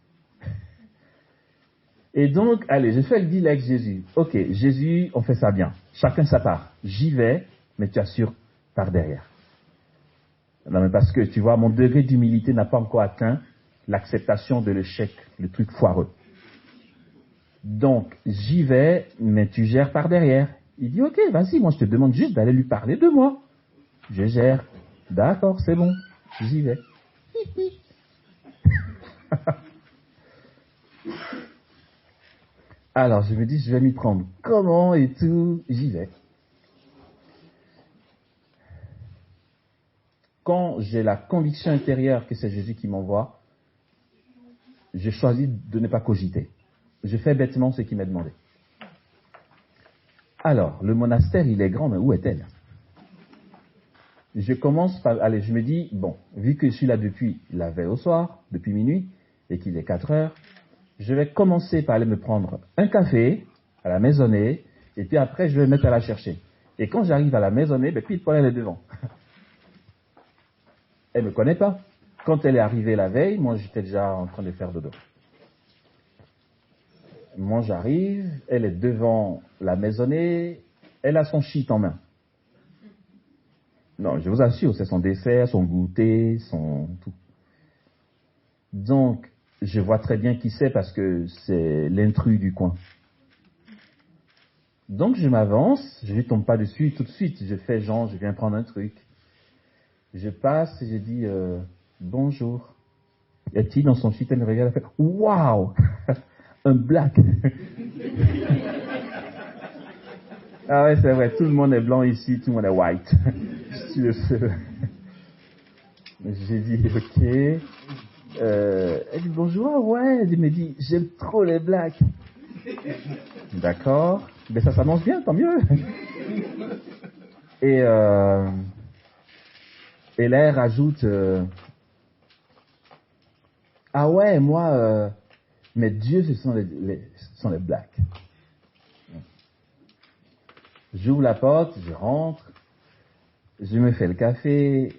Speaker 1: Et donc, allez, je fais le deal avec Jésus. Ok, Jésus, on fait ça bien. Chacun sa part. J'y vais, mais tu assures par derrière. Non, mais parce que, tu vois, mon degré d'humilité n'a pas encore atteint l'acceptation de l'échec, le truc foireux. Donc, j'y vais, mais tu gères par derrière. Il dit, ok, vas-y, moi je te demande juste d'aller lui parler de moi. Je gère. D'accord, c'est bon, j'y vais. Alors, je me dis, je vais m'y prendre. Comment et tout, j'y vais. Quand j'ai la conviction intérieure que c'est Jésus qui m'envoie, je choisis de ne pas cogiter. Je fais bêtement ce qu'il m'a demandé. Alors, le monastère, il est grand, mais où est-elle? Je commence par... Allez, je me dis, bon, vu que je suis là depuis la veille au soir, depuis minuit, et qu'il est 4 heures, je vais commencer par aller me prendre un café à la maisonnée, et puis après, je vais me mettre à la chercher. Et quand j'arrive à la maisonnée, ben, puis elle est devant. Elle ne me connaît pas. Quand elle est arrivée la veille, moi, j'étais déjà en train de faire dodo. Moi, j'arrive, elle est devant la maisonnée, elle a son shit en main. Non, je vous assure, c'est son dessert, son goûter, son tout. Donc, je vois très bien qui c'est parce que c'est l'intrus du coin. Donc, je m'avance, je ne lui tombe pas dessus tout de suite. Je fais genre, je viens prendre un truc. Je passe et je dis bonjour. Et elle dans son shit, elle me regarde, elle fait waouh, un black. Ah ouais, c'est vrai, tout le monde est blanc ici, tout le monde est white. Je suis le seul. J'ai dit ok. Elle dit bonjour, ah ouais. Elle me dit j'aime trop les blacks. D'accord. Ben ça s'annonce bien, tant mieux. Et là, elle rajoute ah ouais, moi, mes dieux, ce sont les blacks. J'ouvre la porte, je rentre, je me fais le café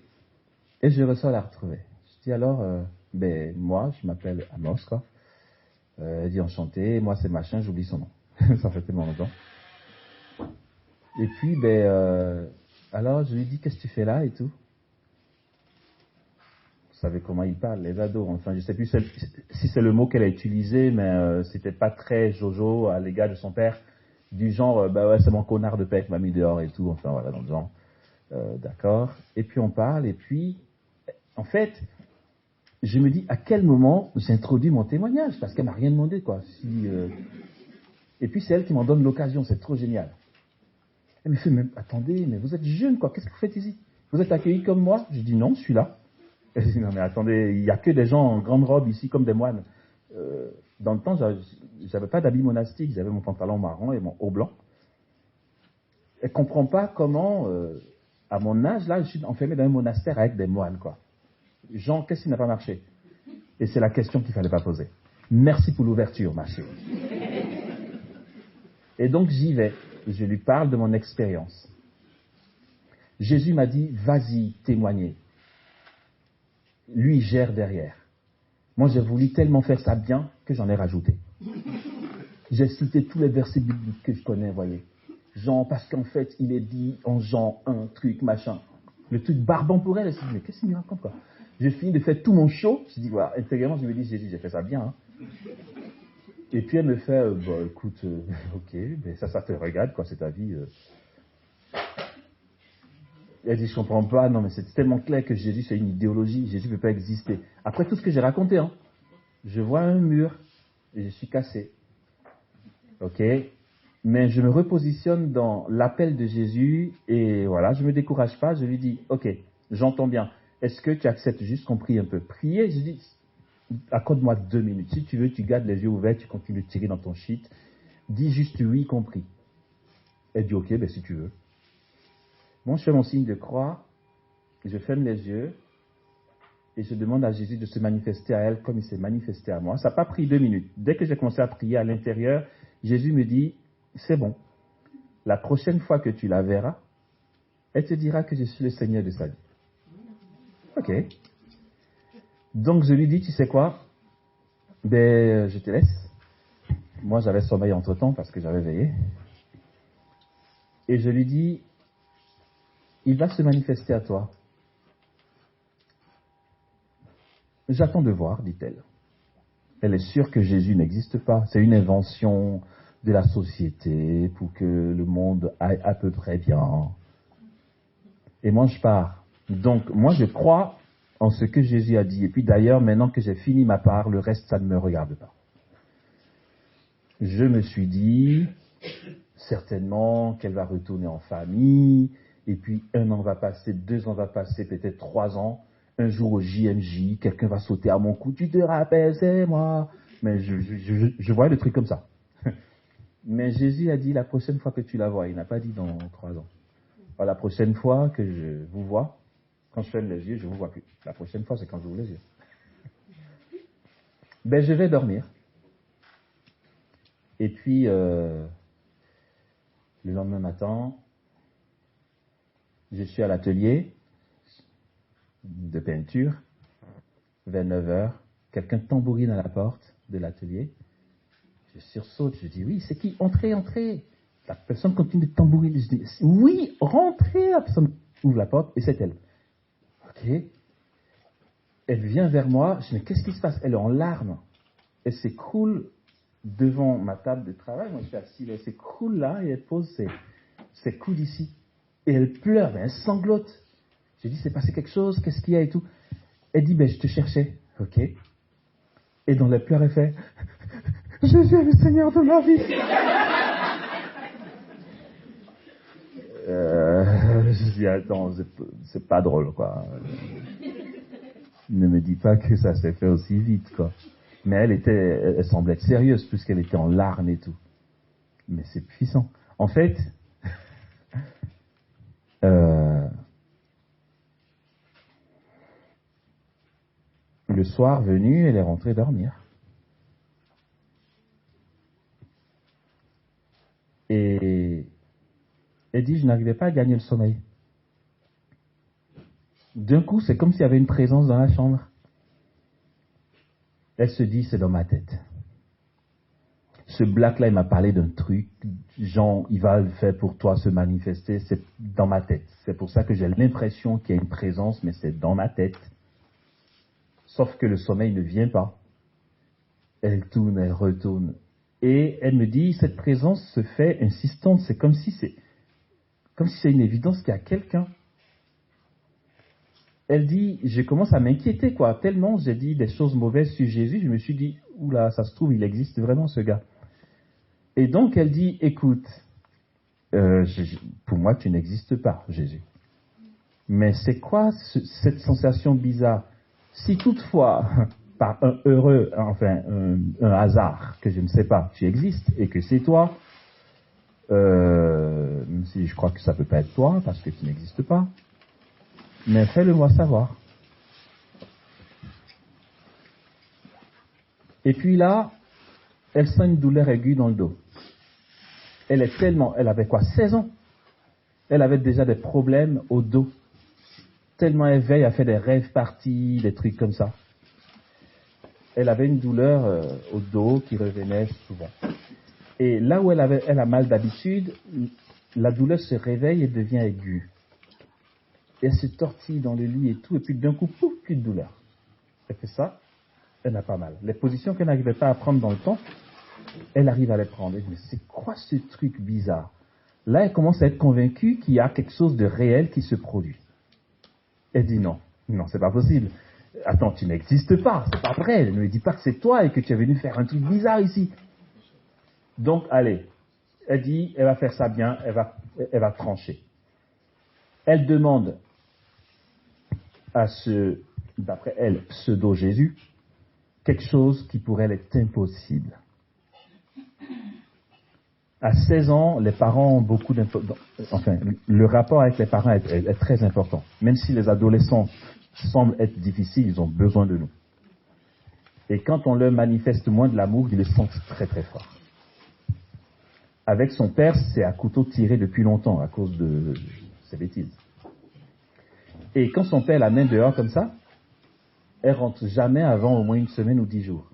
Speaker 1: et je ressors la retrouver. Je dis alors, ben moi, je m'appelle Amos, quoi. Elle dit enchanté, moi c'est machin, j'oublie son nom. Ça fait tellement longtemps. Et puis, alors je lui dis qu'est-ce que tu fais là et tout. Vous savez comment il parle, les ados. Enfin, je sais plus si c'est le mot qu'elle a utilisé, mais c'était pas très jojo à l'égard de son père. Du genre, bah ouais, c'est mon connard de père qui m'a mis dehors et tout. Enfin, voilà, dans le genre. D'accord. Et puis on parle, et puis, en fait, je me dis à quel moment j'introduis mon témoignage, parce qu'elle m'a rien demandé, quoi. Et puis c'est elle qui m'en donne l'occasion, c'est trop génial. Elle me fait, mais attendez, mais vous êtes jeune, quoi, qu'est-ce que vous faites ici? Vous êtes accueilli comme moi? Je dis non, je suis là. Elle dit non, mais attendez, il n'y a que des gens en grande robe ici, comme des moines. Dans le temps, j'avais pas d'habit monastique, j'avais mon pantalon marron et mon haut blanc. Elle comprend pas comment, à mon âge, là, je suis enfermé dans un monastère avec des moines, quoi. Jean, qu'est-ce qui n'a pas marché? Et c'est la question qu'il fallait pas poser. Merci pour l'ouverture, ma chérie. Et donc, j'y vais. Je lui parle de mon expérience. Jésus m'a dit, vas-y, témoigner. Lui, il gère derrière. Moi, j'ai voulu tellement faire ça bien que j'en ai rajouté. J'ai cité tous les versets bibliques que je connais, voyez. Jean, parce qu'en fait, il est dit en Jean, un truc, machin. Le truc barbant pour elle, elle s'est dit, mais qu'est-ce qu'il me raconte, quoi? J'ai fini de faire tout mon show. Je dis, voilà, intérieurement, je me dis, Jésus, j'ai fait ça bien, hein. Et puis elle me fait, écoute, ok, mais ça te regarde, quoi, c'est ta vie. Elle dit, je comprends pas, non, mais c'est tellement clair que Jésus, c'est une idéologie, Jésus ne peut pas exister. Après tout ce que j'ai raconté, hein, je vois un mur et je suis cassé. Ok? Mais je me repositionne dans l'appel de Jésus et voilà, je ne me décourage pas, je lui dis, ok, j'entends bien, est-ce que tu acceptes juste qu'on prie un peu? Prier, je dis, accorde-moi 2 minutes. Si tu veux, tu gardes les yeux ouverts, tu continues de tirer dans ton shit. Dis juste oui, compris. Elle dit ok, ben si tu veux. Moi, je fais mon signe de croix, je ferme les yeux, et je demande à Jésus de se manifester à elle comme il s'est manifesté à moi. Ça n'a pas pris 2 minutes. Dès que j'ai commencé à prier à l'intérieur, Jésus me dit, c'est bon. La prochaine fois que tu la verras, elle te dira que je suis le Seigneur de sa vie. Ok. Donc je lui dis, tu sais quoi? Je te laisse. Moi j'avais sommeil entre-temps parce que j'avais veillé. Et je lui dis, il va se manifester à toi. J'attends de voir, dit-elle. Elle est sûre que Jésus n'existe pas. C'est une invention de la société pour que le monde aille à peu près bien. Et moi, je pars. Donc, moi, je crois en ce que Jésus a dit. Et puis d'ailleurs, maintenant que j'ai fini ma part, le reste, ça ne me regarde pas. Je me suis dit, certainement qu'elle va retourner en famille, et puis 1 an va passer, 2 ans va passer, peut-être 3 ans. Un jour au JMJ, quelqu'un va sauter à mon cou, tu te rappelles, c'est moi. Mais je vois le truc comme ça. Mais Jésus a dit la prochaine fois que tu la vois, il n'a pas dit dans 3 ans. Alors, la prochaine fois que je vous vois, quand je ferme les yeux, je ne vous vois plus. La prochaine fois, c'est quand j'ouvre les yeux. Je vais dormir. Et puis, le lendemain matin, je suis à l'atelier de peinture, vers 9h, quelqu'un tambourine à la porte de l'atelier. Je sursaute, je dis, oui, c'est qui? Entrez, entrez. La personne continue de tambouriner. Je dis, oui, rentrez. La personne ouvre la porte et c'est elle. Ok. Elle vient vers moi, je dis, mais qu'est-ce qui se passe? Elle est en larmes. Elle s'écroule devant ma table de travail. Moi, je suis assis, elle s'écroule là et elle pose ses coudes ici. Et elle pleure, mais elle sanglote. J'ai dit, c'est passé quelque chose, qu'est-ce qu'il y a et tout. Elle dit, je te cherchais. Ok. Et dans les pleurs, elle fait, Jésus est le Seigneur de ma vie. Je dis, attends, c'est pas drôle, quoi. Ne me dis pas que ça s'est fait aussi vite, quoi. Mais elle semblait être sérieuse, puisqu'elle était en larmes et tout. Mais c'est puissant. En fait, le soir venu, elle est rentrée dormir. Et elle dit, je n'arrivais pas à gagner le sommeil. D'un coup, c'est comme s'il y avait une présence dans la chambre. Elle se dit, c'est dans ma tête. Ce black-là, il m'a parlé d'un truc, genre, il va le faire pour toi se manifester, c'est dans ma tête. C'est pour ça que j'ai l'impression qu'il y a une présence, mais c'est dans ma tête. Sauf que le sommeil ne vient pas. Elle tourne, elle retourne. Et elle me dit, cette présence se fait insistante, c'est comme si c'est une évidence qu'il y a quelqu'un. Elle dit, je commence à m'inquiéter, quoi. Tellement j'ai dit des choses mauvaises sur Jésus, je me suis dit, oula, ça se trouve, il existe vraiment ce gars. Et donc elle dit, écoute, pour moi tu n'existes pas, Jésus. Mais c'est quoi cette sensation bizarre? Si toutefois, par un hasard, que je ne sais pas, tu existes et que c'est toi, même si je crois que ça ne peut pas être toi, parce que tu n'existes pas, mais fais-le-moi savoir. Et puis là, elle sent une douleur aiguë dans le dos. Elle avait quoi, 16 ans? Elle avait déjà des problèmes au dos. Tellement elle veille à faire des rêves parties, des trucs comme ça. Elle avait une douleur au dos qui revenait souvent. Et là où elle a mal d'habitude, la douleur se réveille et devient aiguë. Elle se tortille dans le lit et tout, et puis d'un coup, pouf, plus de douleur. Elle fait ça, elle n'a pas mal. Les positions qu'elle n'arrivait pas à prendre dans le temps, elle arrive à les prendre. Elle dit, mais c'est quoi ce truc bizarre? Là, elle commence à être convaincue qu'il y a quelque chose de réel qui se produit. Elle dit non, c'est pas possible. Attends, tu n'existes pas, c'est pas vrai. Ne me dis pas que c'est toi et que tu es venu faire un truc bizarre ici. Donc, allez, elle dit, elle va faire ça bien, elle va trancher. Elle demande à d'après elle, pseudo-Jésus, quelque chose qui pour elle est impossible. À 16 ans, les parents ont beaucoup d'importance. Enfin, le rapport avec les parents est très important. Même si les adolescents semblent être difficiles, ils ont besoin de nous. Et quand on leur manifeste moins de l'amour, ils le sentent très très fort. Avec son père, c'est à couteau tiré depuis longtemps à cause de ses bêtises. Et quand son père l'amène dehors comme ça, elle rentre jamais avant au moins une semaine ou 10 jours.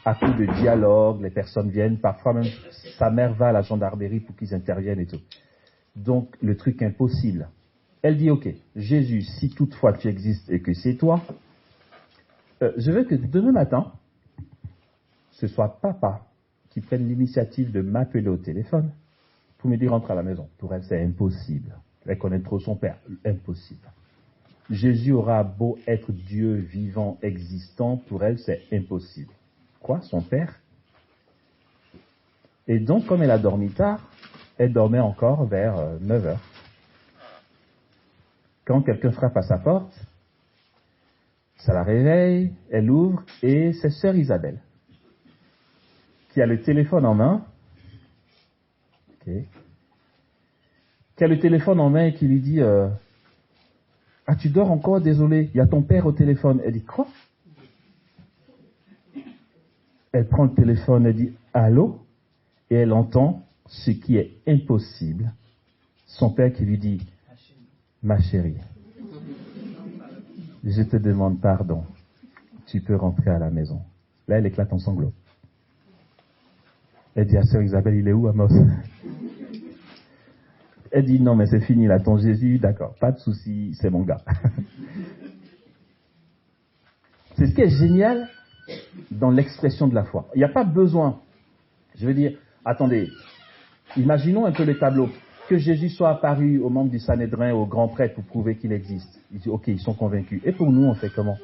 Speaker 1: À coup de dialogue, les personnes viennent, parfois même sa mère va à la gendarmerie pour qu'ils interviennent et tout. Donc le truc impossible. Elle dit, ok, Jésus, si toutefois tu existes et que c'est toi, je veux que demain matin, ce soit papa qui prenne l'initiative de m'appeler au téléphone pour me dire rentre à la maison. Pour elle, c'est impossible. Elle connaît trop son père. Impossible. Jésus aura beau être Dieu vivant, existant, pour elle, c'est impossible. Quoi, son père? Et donc, comme elle a dormi tard, elle dormait encore vers 9 heures. Quand quelqu'un frappe à sa porte, ça la réveille, elle ouvre, et c'est sœur Isabelle, qui a le téléphone en main, qui a le téléphone en main et qui lui dit ah, tu dors encore, désolé, il y a ton père au téléphone. Elle dit, quoi? Elle prend le téléphone, elle dit, allô? Et elle entend ce qui est impossible. Son père qui lui dit, ma chérie, je te demande pardon, tu peux rentrer à la maison. Là, elle éclate en sanglots. Elle dit à sœur Isabelle, il est où, Amos? Elle dit, non, mais c'est fini, là, ton Jésus, d'accord, pas de souci, c'est mon gars. C'est ce qui est génial dans l'expression de la foi. Il n'y a pas besoin, je veux dire, attendez, imaginons un peu le tableau, que Jésus soit apparu aux membres du Sanhédrin, aux grands prêtres pour prouver qu'il existe. Ils disent, ok, ils sont convaincus. Et pour nous, on fait comment?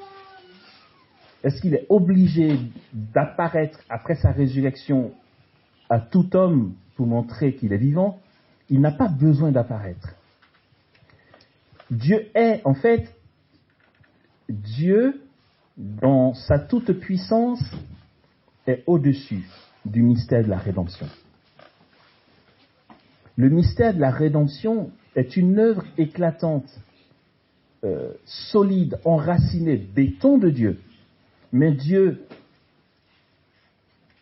Speaker 1: Est-ce qu'il est obligé d'apparaître après sa résurrection à tout homme pour montrer qu'il est vivant? Il n'a pas besoin d'apparaître. Dieu est, en fait, Dieu, dans sa toute-puissance, est au-dessus du mystère de la rédemption. Le mystère de la rédemption est une œuvre éclatante, solide, enracinée, béton de Dieu. Mais Dieu,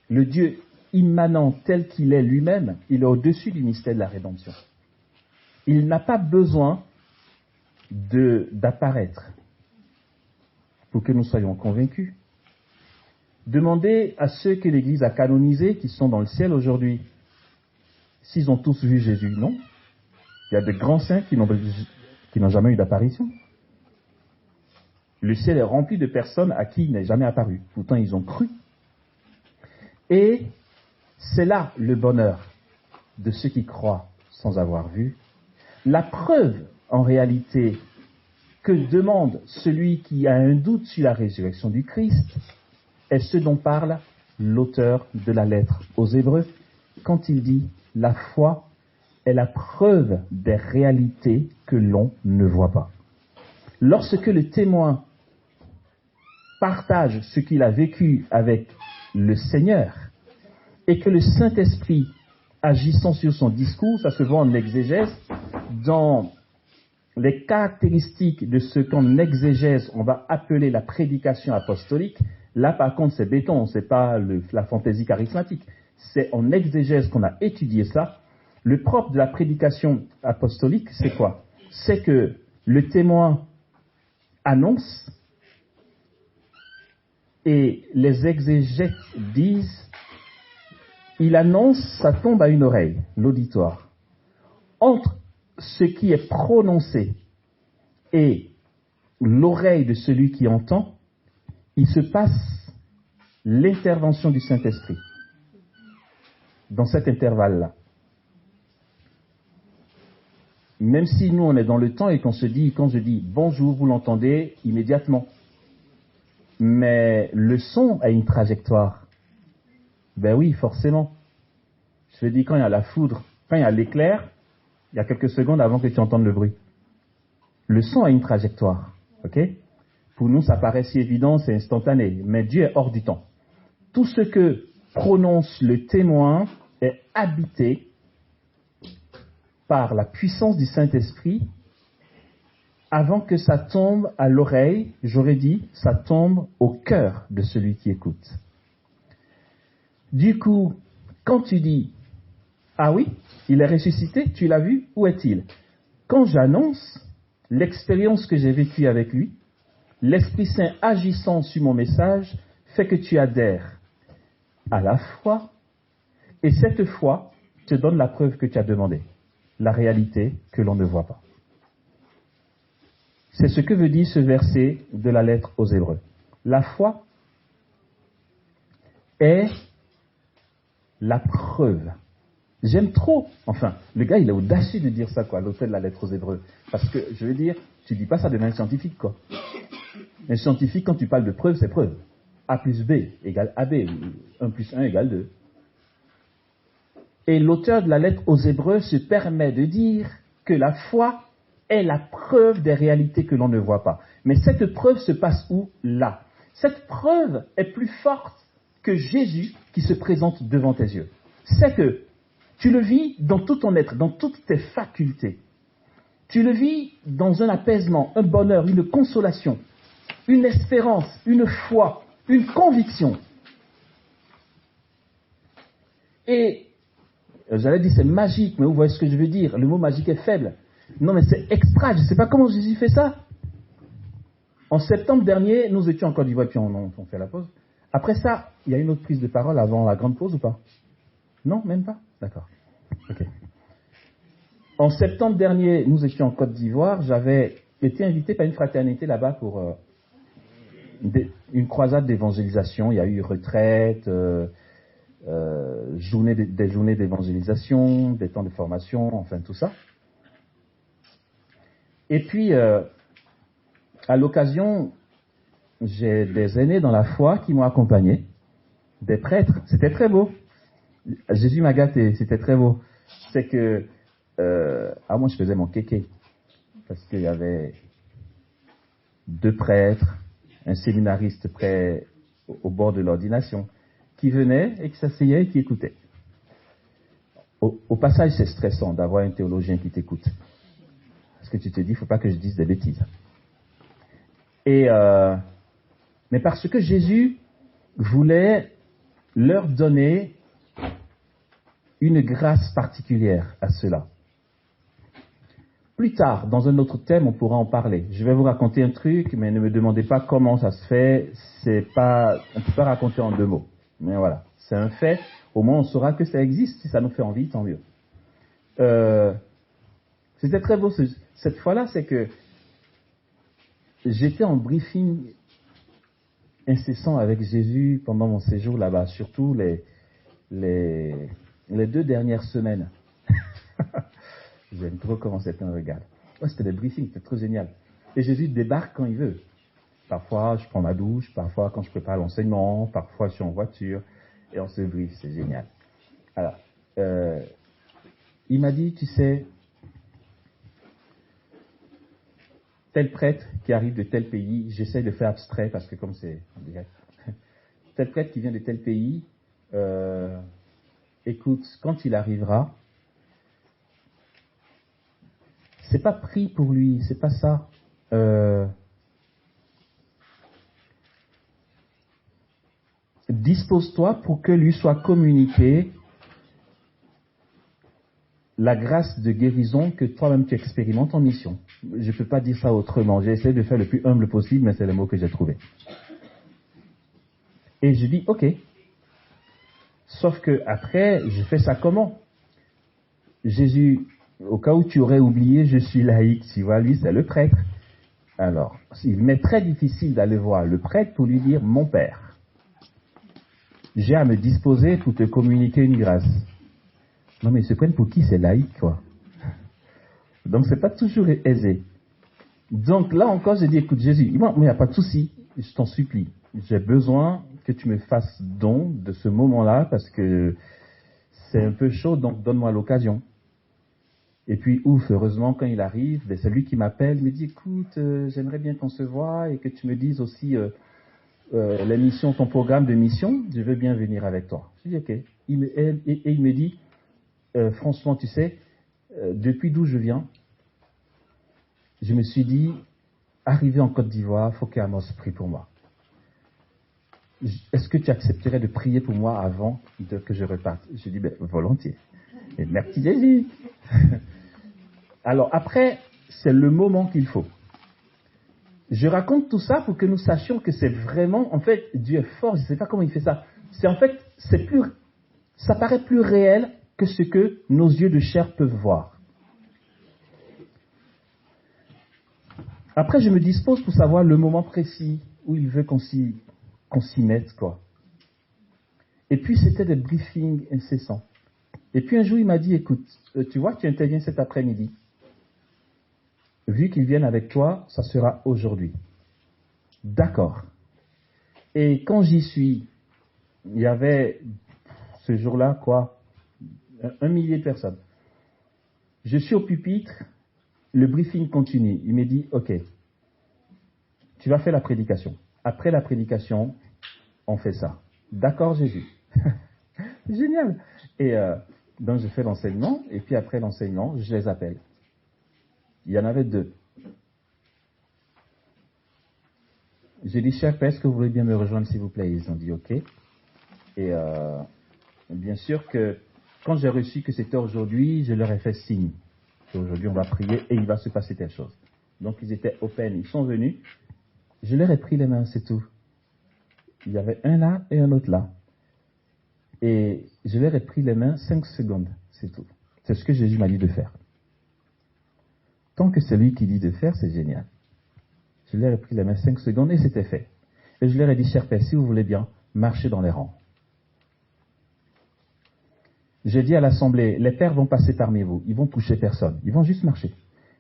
Speaker 1: le Dieu immanent tel qu'il est lui-même, il est au-dessus du mystère de la rédemption. Il n'a pas besoin d'apparaître pour que nous soyons convaincus. Demandez à ceux que l'Église a canonisés, qui sont dans le ciel aujourd'hui, s'ils ont tous vu Jésus. Non. Il y a de grands saints qui n'ont jamais eu d'apparition. Le ciel est rempli de personnes à qui il n'est jamais apparu. Pourtant, ils ont cru. Et c'est là le bonheur de ceux qui croient sans avoir vu. La preuve, en réalité, que demande celui qui a un doute sur la résurrection du Christ est ce dont parle l'auteur de la lettre aux Hébreux quand il dit « La foi est la preuve des réalités que l'on ne voit pas ». Lorsque le témoin partage ce qu'il a vécu avec le Seigneur et que le Saint-Esprit, agissant sur son discours, ça se voit en exégèse, dans les caractéristiques de ce qu'en exégèse on va appeler la prédication apostolique. Là par contre c'est béton, c'est pas la fantaisie charismatique, c'est en exégèse qu'on a étudié ça. Le propre de la prédication apostolique, c'est quoi? C'est que le témoin annonce et les exégètes disent, il annonce, ça tombe à une oreille, l'auditoire. Entre ce qui est prononcé et l'oreille de celui qui entend, il se passe l'intervention du Saint-Esprit. Dans cet intervalle-là. Même si nous on est dans le temps et qu'on se dit, quand je dis bonjour, vous l'entendez immédiatement. Mais le son a une trajectoire. Ben oui, forcément. Je dis quand il y a la foudre, quand il y a l'éclair, il y a quelques secondes avant que tu entendes le bruit. Le son a une trajectoire. Ok? Pour nous, ça paraît si évident, c'est instantané. Mais Dieu est hors du temps. Tout ce que prononce le témoin est habité par la puissance du Saint-Esprit avant que ça tombe à l'oreille, j'aurais dit, ça tombe au cœur de celui qui écoute. Du coup, quand tu dis, ah oui, il est ressuscité, tu l'as vu, où est-il? Quand j'annonce l'expérience que j'ai vécue avec lui, l'Esprit Saint agissant sur mon message fait que tu adhères à la foi, et cette foi te donne la preuve que tu as demandé, la réalité que l'on ne voit pas. C'est ce que veut dire ce verset de la lettre aux Hébreux. La foi est la preuve. J'aime trop, enfin, le gars il est audacieux de dire ça, quoi, l'auteur de la lettre aux Hébreux. Parce que, je veux dire, tu dis pas ça de manière scientifique, quoi. Un scientifique, quand tu parles de preuve, c'est preuve. A plus B égale AB, 1 plus 1 égale 2. Et l'auteur de la lettre aux Hébreux se permet de dire que la foi est la preuve des réalités que l'on ne voit pas. Mais cette preuve se passe où? Là. Cette preuve est plus forte que Jésus qui se présente devant tes yeux. C'est que tu le vis dans tout ton être, dans toutes tes facultés. Tu le vis dans un apaisement, un bonheur, une consolation, une espérance, une foi, une conviction. Et j'allais dire c'est magique, mais vous voyez ce que je veux dire. Le mot magique est faible. Non, mais c'est extra. Je ne sais pas comment Jésus fait ça. En septembre dernier, nous étions en Côte d'Ivoire, puis on fait la pause. Après ça, il y a une autre prise de parole avant la grande pause ou pas? Non, même pas? D'accord. Ok. En septembre dernier, nous étions en Côte d'Ivoire. J'avais été invité par une fraternité là-bas pour une croisade d'évangélisation. Il y a eu retraite, des journées d'évangélisation, des temps de formation, enfin tout ça. Et puis, à l'occasion, j'ai des aînés dans la foi qui m'ont accompagné, des prêtres. C'était très beau. Jésus m'a gâté, c'était très beau. C'est que, moi je faisais mon kéké, parce qu'il y avait 2 prêtres, un séminariste près au bord de l'ordination, qui venaient et qui s'asseyaient et qui écoutaient. Au passage, c'est stressant d'avoir un théologien qui t'écoute. Parce que tu te dis, il ne faut pas que je dise des bêtises. Mais parce que Jésus voulait leur donner une grâce particulière à ceux-là. Plus tard, dans un autre thème, on pourra en parler. Je vais vous raconter un truc, mais ne me demandez pas comment ça se fait. On ne peut pas raconter en 2 mots. Mais voilà, c'est un fait. Au moins, on saura que ça existe. Si ça nous fait envie, tant mieux. C'était très beau. Cette fois-là, c'est que j'étais en briefing incessant avec Jésus pendant mon séjour là-bas, surtout les 2 dernières semaines. J'aime trop comment c'était un regard. Ouais, c'était des briefings, c'était trop génial. Et Jésus débarque quand il veut. Parfois, je prends ma douche, parfois quand je prépare l'enseignement, parfois je suis en voiture, et on se briefe, c'est génial. Alors, il m'a dit, tu sais, tel prêtre qui arrive de tel pays, j'essaie de faire abstrait parce que comme c'est direct, tel prêtre qui vient de tel pays, écoute, quand il arrivera, c'est pas pris pour lui, c'est pas ça. Dispose-toi pour que lui soit communiqué la grâce de guérison que toi-même tu expérimentes en mission. Je ne peux pas dire ça autrement. J'ai essayé de faire le plus humble possible, mais c'est le mot que j'ai trouvé. Et je dis, ok. Sauf que après, je fais ça comment? Jésus, au cas où tu aurais oublié, je suis laïque, tu vois, lui c'est le prêtre. Alors, il m'est très difficile d'aller voir le prêtre pour lui dire, mon père, j'ai à me disposer pour te communiquer une grâce. Non mais ils se prennent pour qui? C'est laïque, quoi. Donc c'est pas toujours aisé. Donc là encore, j'ai dit, écoute Jésus, moi il n'y a pas de souci, je t'en supplie. J'ai besoin que tu me fasses don de ce moment-là parce que c'est un peu chaud, donc donne-moi l'occasion. Et puis, ouf, heureusement, quand il arrive, c'est lui qui m'appelle, me dit, écoute, j'aimerais bien qu'on se voie et que tu me dises aussi les missions, ton programme de mission, je veux bien venir avec toi. Je dis, ok. Et il me dit, franchement, tu sais, depuis d'où je viens, je me suis dit, arrivé en Côte d'Ivoire, il faut qu'Amos prie pour moi. Est-ce que tu accepterais de prier pour moi avant que je reparte? Je dis, volontiers. Et merci Jésus. Alors après, c'est le moment qu'il faut. Je raconte tout ça pour que nous sachions que c'est vraiment, en fait, Dieu est fort, je ne sais pas comment il fait ça. C'est en fait, ça paraît plus réel que ce que nos yeux de chair peuvent voir. Après, je me dispose pour savoir le moment précis où il veut qu'on s'y mette, quoi. Et puis, c'était des briefings incessants. Et puis, un jour, il m'a dit, écoute, tu vois, tu interviens cet après-midi. Vu qu'ils viennent avec toi, ça sera aujourd'hui. D'accord. Et quand j'y suis, il y avait, ce jour-là, 1 millier de personnes. Je suis au pupitre, le briefing continue. Il me dit, ok, tu vas faire la prédication. Après la prédication, on fait ça. D'accord, Jésus. Génial. Et donc, je fais l'enseignement, et puis après l'enseignement, je les appelle. Il y en avait 2. J'ai dit, cher père, est-ce que vous voulez bien me rejoindre, s'il vous plaît? Ils ont dit, ok. Et bien sûr que quand j'ai reçu que c'était aujourd'hui, je leur ai fait signe. Aujourd'hui, on va prier et il va se passer telle chose. Donc, ils étaient open. Ils sont venus. Je leur ai pris les mains, c'est tout. Il y avait un là et un autre là. Et je leur ai pris les mains 5 secondes, c'est tout. C'est ce que Jésus m'a dit de faire. Tant que c'est lui qui dit de faire, c'est génial. Je leur ai pris les mains 5 secondes et c'était fait. Et je leur ai dit, cher père, si vous voulez bien, marchez dans les rangs. J'ai dit à l'assemblée, les pères vont passer parmi vous, ils vont toucher personne, ils vont juste marcher.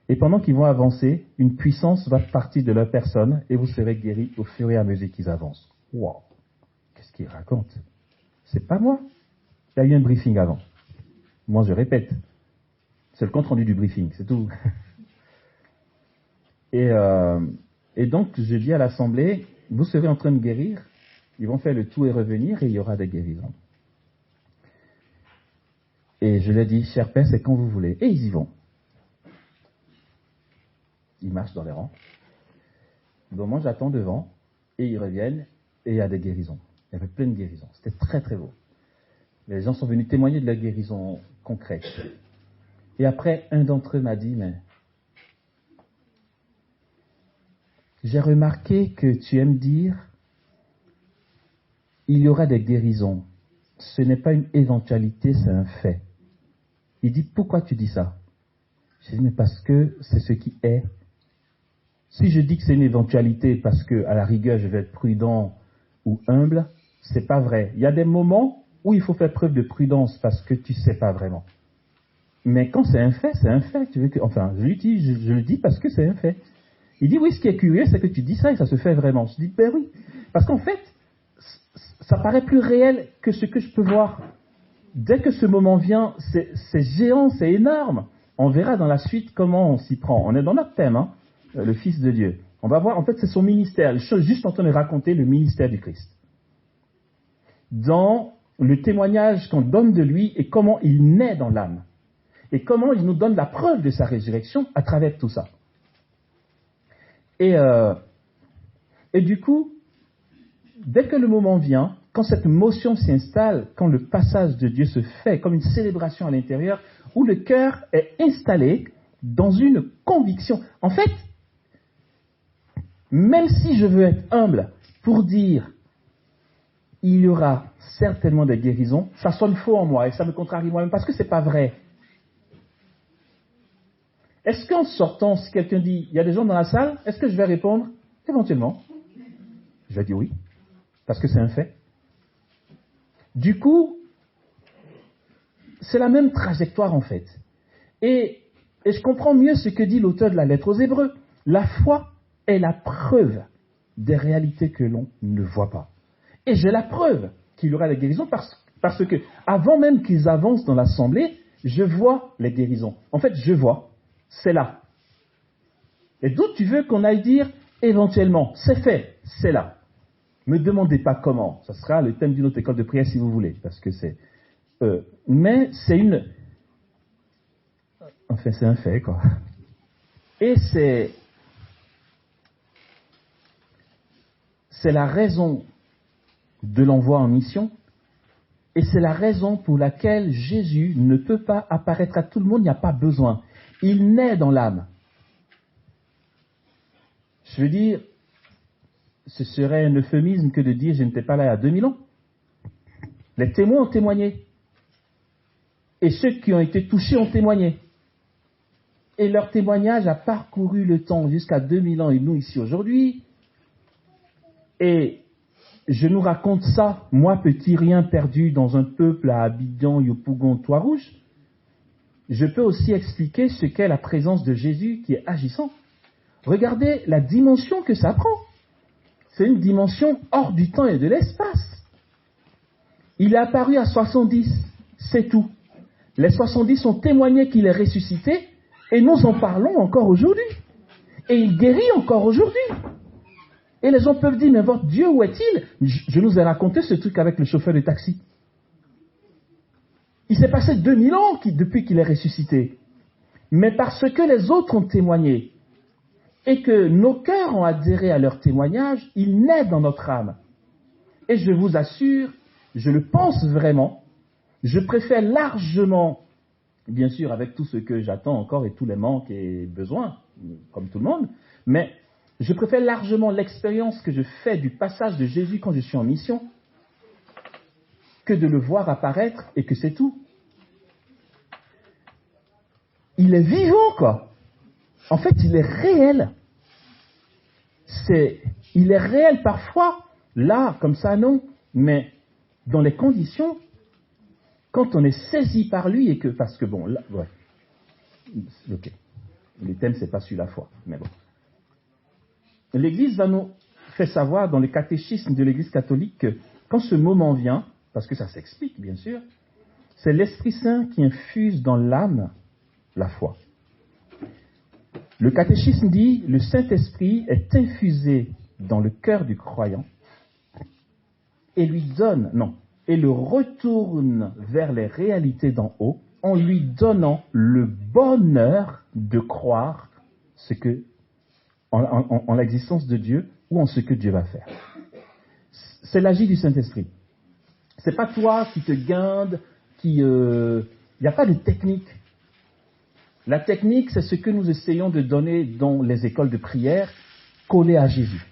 Speaker 1: Et pendant qu'ils vont avancer, une puissance va partir de leur personne et vous serez guéris au fur et à mesure qu'ils avancent. Wow, qu'est-ce qu'ils racontent? C'est pas moi. Il y a eu un briefing avant. Moi, je répète, c'est le compte rendu du briefing, c'est tout. Et donc, je dis à l'assemblée, vous serez en train de guérir, ils vont faire le tout et revenir et il y aura des guérisons. Et je leur dis, cher père, c'est quand vous voulez. Et ils y vont. Ils marchent dans les rangs. Donc moi, j'attends devant et ils reviennent et il y a des guérisons. Il y avait plein de guérisons. C'était très, très beau. Les gens sont venus témoigner de la guérison concrète. Et après, un d'entre eux m'a dit, mais j'ai remarqué que tu aimes dire, il y aura des guérisons. Ce n'est pas une éventualité, c'est un fait. Il dit, pourquoi tu dis ça? J'ai dit, mais parce que c'est ce qui est. Si je dis que c'est une éventualité parce que, à la rigueur, je vais être prudent ou humble, c'est pas vrai. Il y a des moments où il faut faire preuve de prudence parce que tu sais pas vraiment. Mais quand c'est un fait, c'est un fait. Tu veux que, enfin, je le dis parce que c'est un fait. Il dit, oui, ce qui est curieux, c'est que tu dis ça et ça se fait vraiment. Je dis, ben oui. Parce qu'en fait, ça paraît plus réel que ce que je peux voir. Dès que ce moment vient, c'est géant, c'est énorme. On verra dans la suite comment on s'y prend. On est dans notre thème, hein, le Fils de Dieu. On va voir, en fait, c'est son ministère. Je suis juste en train de raconter le ministère du Christ. Dans le témoignage qu'on donne de lui et comment il naît dans l'âme. Et comment il nous donne la preuve de sa résurrection à travers tout ça. Et du coup, dès que le moment vient, quand cette motion s'installe, quand le passage de Dieu se fait comme une célébration à l'intérieur, où le cœur est installé dans une conviction. En fait, même si je veux être humble pour dire il y aura certainement des guérisons, ça sonne faux en moi et ça me contrarie moi-même parce que c'est pas vrai. Est-ce qu'en sortant, si quelqu'un dit il y a des gens dans la salle, est-ce que je vais répondre éventuellement? Je vais dire oui, parce que c'est un fait. Du coup, c'est la même trajectoire en fait. Et je comprends mieux ce que dit l'auteur de la lettre aux Hébreux. La foi est la preuve des réalités que l'on ne voit pas. Et j'ai la preuve qu'il y aura des guérisons parce que avant même qu'ils avancent dans l'assemblée, je vois les guérisons. En fait, je vois, c'est là. Et d'où tu veux qu'on aille dire éventuellement, c'est fait, c'est là. Me demandez pas comment. Ça sera le thème d'une autre école de prière si vous voulez, parce que c'est. Mais c'est une. Enfin, c'est un fait, quoi. Et c'est la raison de l'envoi en mission, et c'est la raison pour laquelle Jésus ne peut pas apparaître à tout le monde, il n'y a pas besoin. Il naît dans l'âme. Je veux dire, ce serait un euphémisme que de dire je n'étais pas là il y a 2000 ans. Les témoins ont témoigné. Et ceux qui ont été touchés ont témoigné. Et leur témoignage a parcouru le temps jusqu'à 2000 ans et nous ici aujourd'hui. Et je nous raconte ça, moi petit rien perdu dans un peuple à Abidjan, Yopougon, Trois-Rouges. Je peux aussi expliquer ce qu'est la présence de Jésus qui est agissant. Regardez la dimension que ça prend. C'est une dimension hors du temps et de l'espace. Il est apparu à 70, c'est tout. Les 70 ont témoigné qu'il est ressuscité et nous en parlons encore aujourd'hui. Et il guérit encore aujourd'hui. Et les gens peuvent dire, mais votre Dieu, où est-il? Je nous ai raconté ce truc avec le chauffeur de taxi. Il s'est passé 2000 ans depuis qu'il est ressuscité. Mais parce que les autres ont témoigné et que nos cœurs ont adhéré à leur témoignage, il naît dans notre âme. Et je vous assure, je le pense vraiment, je préfère largement, bien sûr avec tout ce que j'attends encore et tous les manques et besoins, comme tout le monde, mais je préfère largement l'expérience que je fais du passage de Jésus quand je suis en mission que de le voir apparaître et que c'est tout. Il est vivant, quoi. En fait, il est réel. Il est réel parfois, là, comme ça, non, mais dans les conditions, quand on est saisi par lui et que, parce que bon, là, ouais, ok, le thème, c'est pas sur la foi, mais bon. L'Église va nous faire savoir dans le catéchisme de l'Église catholique que quand ce moment vient, parce que ça s'explique bien sûr, c'est l'Esprit Saint qui infuse dans l'âme la foi. Le catéchisme dit le Saint-Esprit est infusé dans le cœur du croyant et lui donne, et le retourne vers les réalités d'en haut en lui donnant le bonheur de croire en l'existence de Dieu ou en ce que Dieu va faire. C'est l'agir du Saint-Esprit. C'est pas toi qui te guindes, il n'y a pas de technique. La technique, c'est ce que nous essayons de donner dans les écoles de prière, collées à Jésus,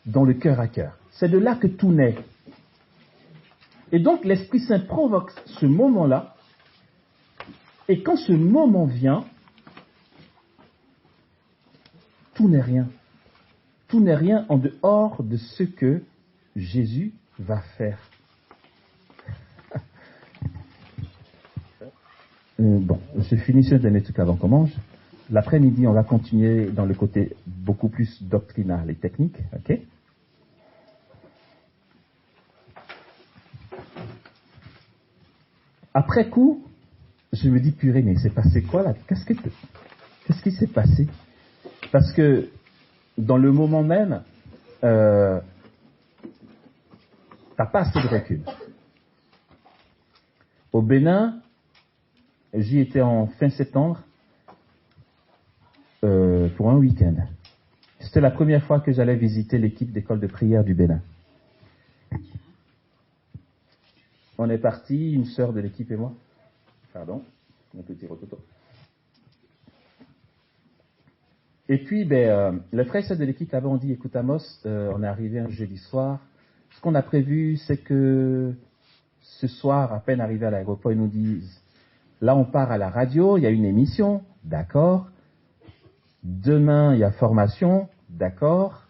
Speaker 1: dans le cœur à cœur. C'est de là que tout naît. Et donc, l'Esprit Saint provoque ce moment-là, et quand ce moment vient, tout n'est rien. Tout n'est rien en dehors de ce que Jésus va faire. Bon, je finis ce dernier truc avant qu'on mange. L'après-midi, on va continuer dans le côté beaucoup plus doctrinal et technique, ok? Après coup, je me dis, purée, mais il s'est passé quoi là? Qu'est-ce qui s'est passé? Parce que dans le moment même, t'as pas assez de recul. Au Bénin, j'y étais en fin septembre pour un week-end. C'était la première fois que j'allais visiter l'équipe d'école de prière du Bénin. On est parti, une sœur de l'équipe et moi. Pardon, un petit rototo. Et puis, le frère et sœur de l'équipe là-bas ont dit, écoute Amos, on est arrivé un jeudi soir. Ce qu'on a prévu, c'est que ce soir, à peine arrivé à l'aéroport, ils nous disent, là on part à la radio, il y a une émission, d'accord. Demain, il y a formation, d'accord.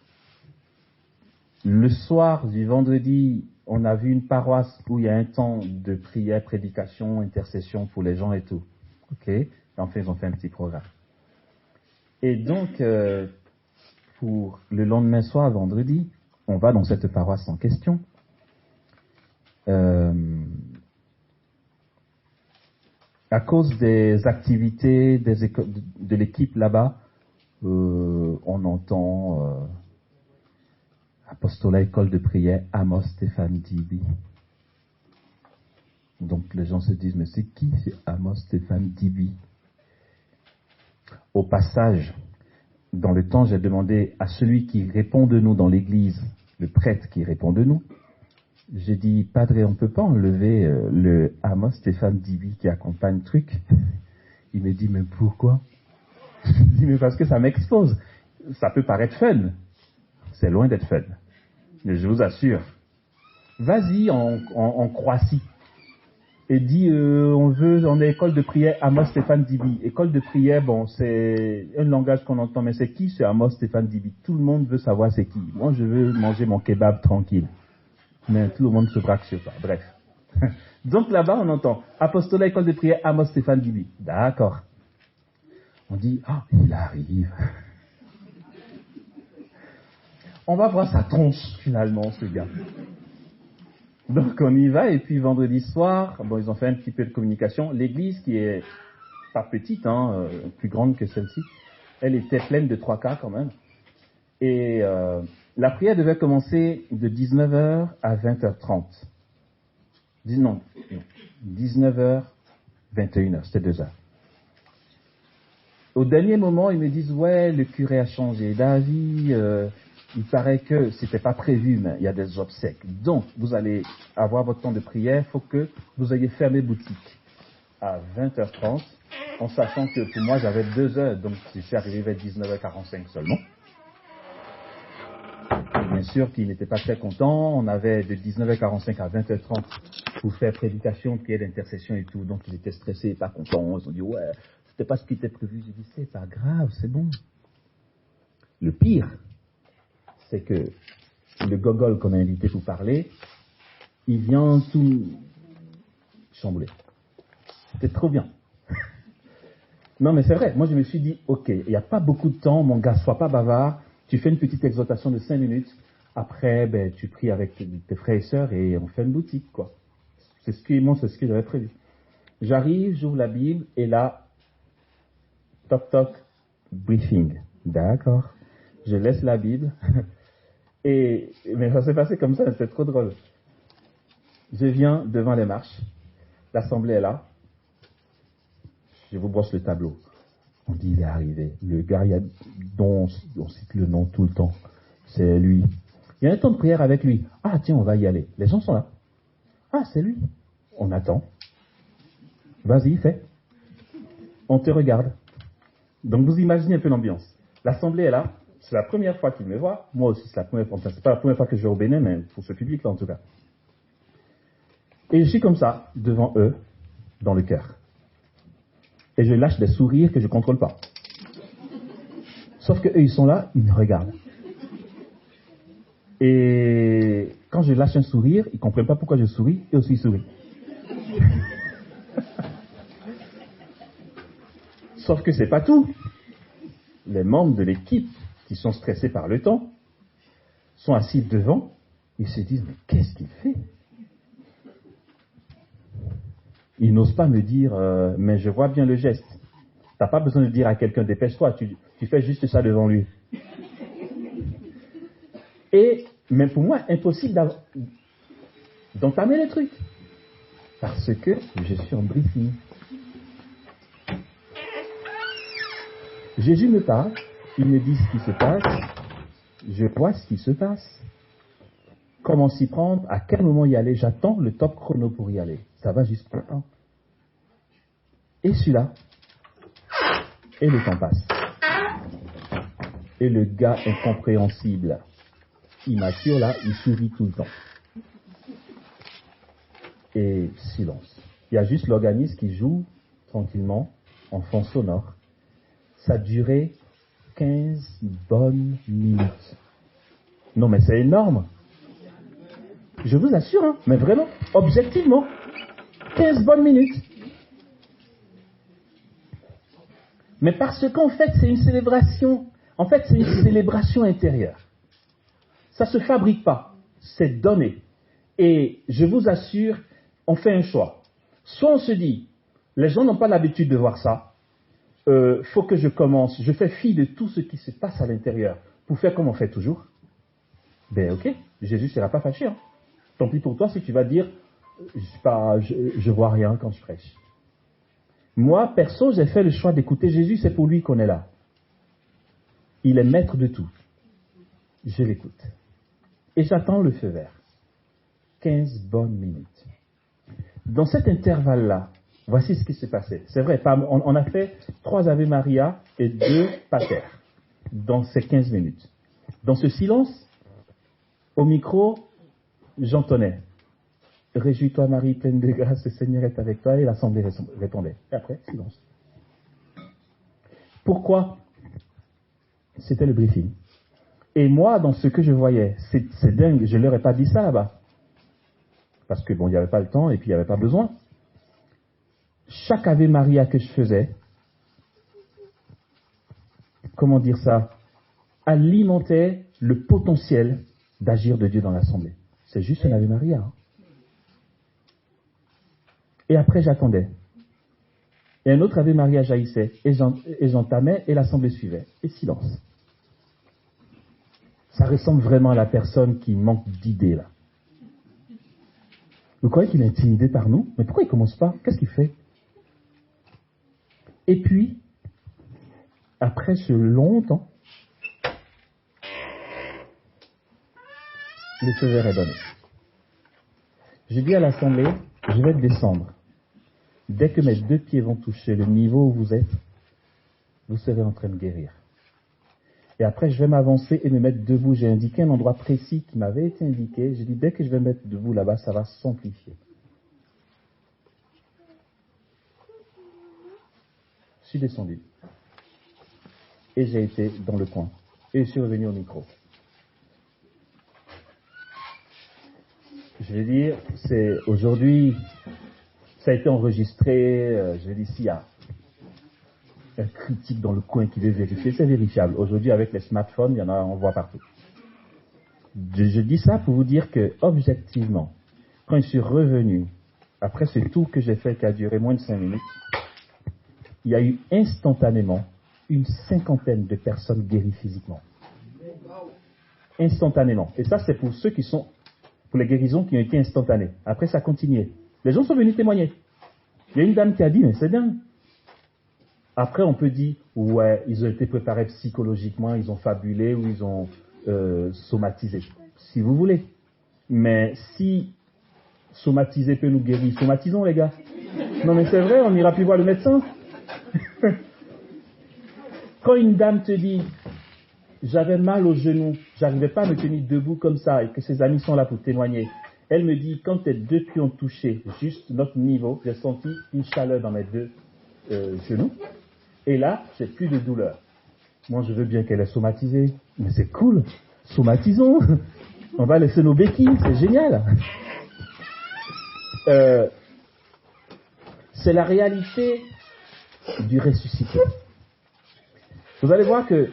Speaker 1: Le soir du vendredi, on a vu une paroisse où il y a un temps de prière, prédication, intercession pour les gens et tout. Ok. Enfin, ils ont fait un petit programme. Et donc, pour le lendemain soir, vendredi, on va dans cette paroisse en question. À cause des activités de l'équipe là-bas, on entend Apostolat École de prière, Amos Stéphane Dibi. Donc les gens se disent, mais c'est qui c'est Amos Stéphane Dibi? Au passage, dans le temps, j'ai demandé à celui qui répond de nous dans l'église, le prêtre qui répond de nous, j'ai dit, Padre, on ne peut pas enlever le Amos Stéphane Dibi qui accompagne le truc. Il me dit, mais pourquoi? Je dis, mais parce que ça m'expose. Ça peut paraître fun. C'est loin d'être fun. Mais je vous assure. Vas-y en Croatie. Et dis, on est école de prière Amos Stéphane Dibi. École de prière, bon, c'est un langage qu'on entend, mais c'est qui ce Amos Stéphane Dibi? Tout le monde veut savoir c'est qui. Moi, je veux manger mon kebab tranquille. Mais tout le monde se braque sur ça. Bref. Donc là-bas, on entend Apostolat, école de prière Amos Stéphane Dibi. D'accord. On dit, ah, il arrive. On va voir sa tronche, finalement, ce gars. Donc on y va, et puis vendredi soir, bon, ils ont fait un petit peu de communication. L'église, qui est pas petite, plus grande que celle-ci, elle était pleine de 3 quarts quand même. Et la prière devait commencer de 19h à 20h30. Non, 19h, 21h, c'était 2 heures. Au dernier moment, ils me disent, ouais, le curé a changé d'avis, il paraît que c'était pas prévu, mais il y a des obsèques. Donc, vous allez avoir votre temps de prière, il faut que vous ayez fermé boutique à 20h30, en sachant que pour moi, j'avais 2 heures, donc je suis arrivé vers 19h45 seulement. Et bien sûr qu'ils n'étaient pas très contents, on avait de 19h45 à 20h30 pour faire prédication, prière d'intercession et tout, donc ils étaient stressés, pas contents, ils ont dit, ouais, c'était pas ce qui était prévu. J'ai dit, c'est pas grave, c'est bon. Le pire, c'est que le gogol qu'on a invité pour parler, il vient tout chambouler. C'était trop bien. Non, mais c'est vrai. Moi, je me suis dit, ok, il n'y a pas beaucoup de temps, mon gars, sois pas bavard. Tu fais une petite exhortation de 5 minutes. Après, ben, tu pries avec tes frères et sœurs et on fait une boutique, quoi. C'est ce que j'avais prévu. J'arrive, j'ouvre la Bible et là, toc toc, briefing. D'accord. Je laisse la Bible. Mais ça s'est passé comme ça, c'était trop drôle. Je viens devant les marches, l'assemblée est là, je vous brosse le tableau. On dit, il est arrivé. Le gars dont on cite le nom tout le temps, c'est lui. Il y a un temps de prière avec lui. Ah tiens, on va y aller. Les gens sont là. Ah, c'est lui. On attend. Vas-y, fais. On te regarde. Donc vous imaginez un peu l'ambiance. L'assemblée est là. C'est la première fois qu'ils me voient. Moi aussi, c'est la première fois. Enfin, c'est pas la première fois que je vais au Bénin, mais pour ce public-là, en tout cas. Et je suis comme ça, devant eux, dans le cœur. Et je lâche des sourires que je ne contrôle pas. Sauf qu'eux, ils sont là, ils me regardent. Et quand je lâche un sourire, ils ne comprennent pas pourquoi je souris, et aussi ils sourient. Sauf que c'est pas tout. Les membres de l'équipe qui sont stressés par le temps sont assis devant, ils se disent, mais qu'est-ce qu'il fait? Ils n'osent pas me dire, mais je vois bien le geste. Tu n'as pas besoin de dire à quelqu'un, dépêche-toi, tu fais juste ça devant lui. Mais pour moi, impossible d'entamer le truc. Parce que je suis en briefing. Jésus me parle, il me dit ce qui se passe, je vois ce qui se passe. Comment s'y prendre, à quel moment y aller, j'attends le top chrono pour y aller. Ça va jusqu'au temps. Et celui-là, et le temps passe. Et le gars incompréhensible, immature là, il sourit tout le temps. Et silence. Il y a juste l'organiste qui joue tranquillement en fond sonore. Ça a duré 15 bonnes minutes. Non mais c'est énorme. Je vous assure, hein, mais vraiment, objectivement, 15 bonnes minutes. Mais parce qu'en fait, c'est une célébration. En fait, c'est une célébration intérieure. Ça ne se fabrique pas. C'est donné. Et je vous assure, on fait un choix. Soit on se dit, les gens n'ont pas l'habitude de voir ça. Faut que je commence. Je fais fi de tout ce qui se passe à l'intérieur pour faire comme on fait toujours. Ben ok, Jésus ne sera pas fâché. Hein. Tant pis pour toi si tu vas dire, je vois rien quand je prêche. Moi, perso, j'ai fait le choix d'écouter Jésus, c'est pour lui qu'on est là. Il est maître de tout. Je l'écoute. Et j'attends le feu vert. 15 bonnes minutes. Dans cet intervalle-là, voici ce qui s'est passé. C'est vrai, on a fait 3 Ave Maria et 2 Pater dans ces 15 minutes. Dans ce silence, au micro, j'entonnais. Réjouis-toi Marie, pleine de grâce, le Seigneur est avec toi. Et l'assemblée répondait. Et après, silence. Pourquoi? C'était le briefing. Et moi, dans ce que je voyais, c'est dingue, je ne leur ai pas dit ça là-bas. Parce que bon, il n'y avait pas le temps et puis il n'y avait pas besoin. Chaque Ave Maria que je faisais, comment dire ça, alimentait le potentiel d'agir de Dieu dans l'assemblée. C'est juste un Ave Maria. Hein. Et après, j'attendais. Et un autre Ave Maria jaillissait, et j'entamais, et l'assemblée suivait. Et silence. Ça ressemble vraiment à la personne qui manque d'idées, là. Vous croyez qu'il est intimidé par nous? Mais pourquoi il ne commence pas? Qu'est-ce qu'il fait? Et puis, après ce long temps, le feu vert est donné. Je dis à l'assemblée, je vais descendre. Dès que mes 2 pieds vont toucher le niveau où vous êtes, vous serez en train de guérir. Et après, je vais m'avancer et me mettre debout. J'ai indiqué un endroit précis qui m'avait été indiqué. J'ai dit, dès que je vais me mettre debout là-bas, ça va s'amplifier. Je suis descendu. Et j'ai été dans le coin. Et je suis revenu au micro. Je vais dire, c'est aujourd'hui, ça a été enregistré. Je vais dire, s'il y a un critique dans le coin qui veut vérifier, c'est vérifiable. Aujourd'hui, avec les smartphones, il y en a, on voit partout. Je dis ça pour vous dire que, objectivement, quand je suis revenu, après ce tour que j'ai fait qui a duré moins de 5 minutes, il y a eu instantanément une 50aine de personnes guéries physiquement. Instantanément. Et ça, c'est pour ceux qui sont, pour les guérisons qui ont été instantanées. Après, ça a continué. Les gens sont venus témoigner. Il y a une dame qui a dit, mais c'est dingue. Après, on peut dire, ouais, ils ont été préparés psychologiquement, ils ont fabulé ou ils ont somatisé, si vous voulez. Mais si somatiser peut nous guérir, somatisons les gars. Non mais c'est vrai, on n'ira plus voir le médecin. Quand une dame te dit, j'avais mal au genou, j'arrivais pas à me tenir debout comme ça, et que ses amis sont là pour témoigner, elle me dit, quand tes 2 pieds ont touché juste notre niveau, j'ai senti une chaleur dans mes 2 genoux. Et là, j'ai plus de douleur. Moi, je veux bien qu'elle ait somatisé. Mais c'est cool. Somatisons. On va laisser nos béquilles. C'est génial. C'est la réalité du ressuscité. Vous allez voir que,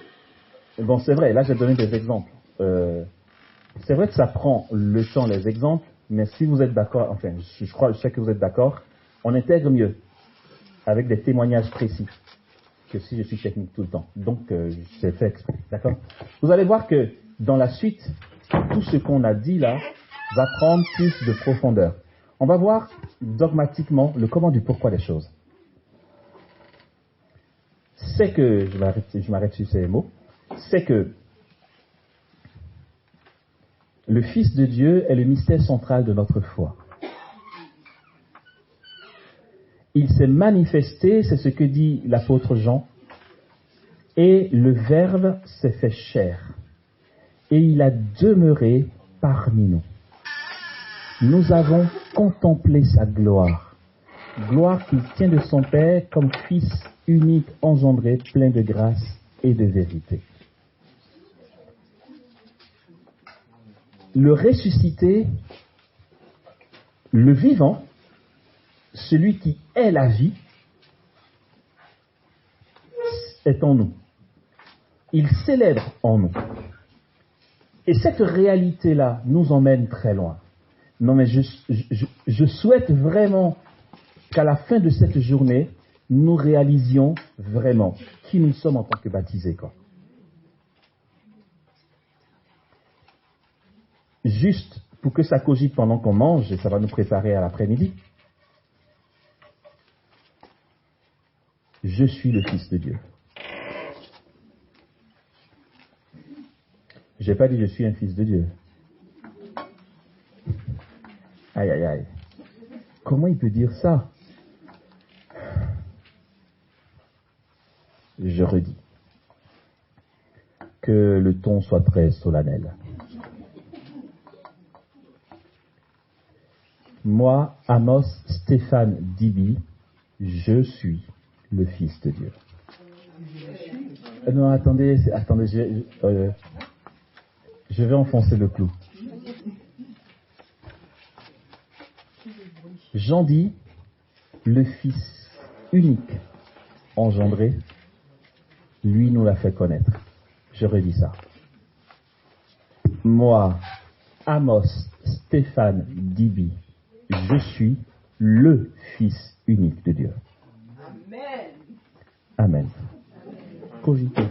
Speaker 1: bon, c'est vrai, là, j'ai donné des exemples. C'est vrai que ça prend le temps, les exemples, mais si vous êtes d'accord, enfin, je sais que vous êtes d'accord, on intègre mieux avec des témoignages précis que si je suis technique tout le temps. Donc, c'est fait exprès. D'accord? Vous allez voir que dans la suite, tout ce qu'on a dit là va prendre plus de profondeur. On va voir dogmatiquement le comment du pourquoi des choses. C'est que, je m'arrête sur ces mots, c'est que le Fils de Dieu est le mystère central de notre foi. Il s'est manifesté, c'est ce que dit l'apôtre Jean, et le Verbe s'est fait chair, et il a demeuré parmi nous. Nous avons contemplé sa gloire, gloire qu'il tient de son Père comme Fils unique engendré, plein de grâce et de vérité. Le ressuscité, le vivant, celui qui est la vie, est en nous. Il célèbre en nous. Et cette réalité-là nous emmène très loin. Non mais je souhaite vraiment qu'à la fin de cette journée, nous réalisions vraiment qui nous sommes en tant que baptisés, quoi. Juste pour que ça cogite pendant qu'on mange, et ça va nous préparer à l'après-midi. Je suis le Fils de Dieu. Je n'ai pas dit je suis un fils de Dieu. Aïe, aïe, aïe. Comment il peut dire ça? Je redis. Que le ton soit très solennel. Moi, Amos Stéphane Dibi, je suis le Fils de Dieu. Non, attendez, je vais enfoncer le clou. Jean dit, le Fils unique engendré, lui nous l'a fait connaître. Je redis ça. Moi, Amos Stéphane Dibi, je suis le Fils unique de Dieu. Amen. Amen. Cogitez.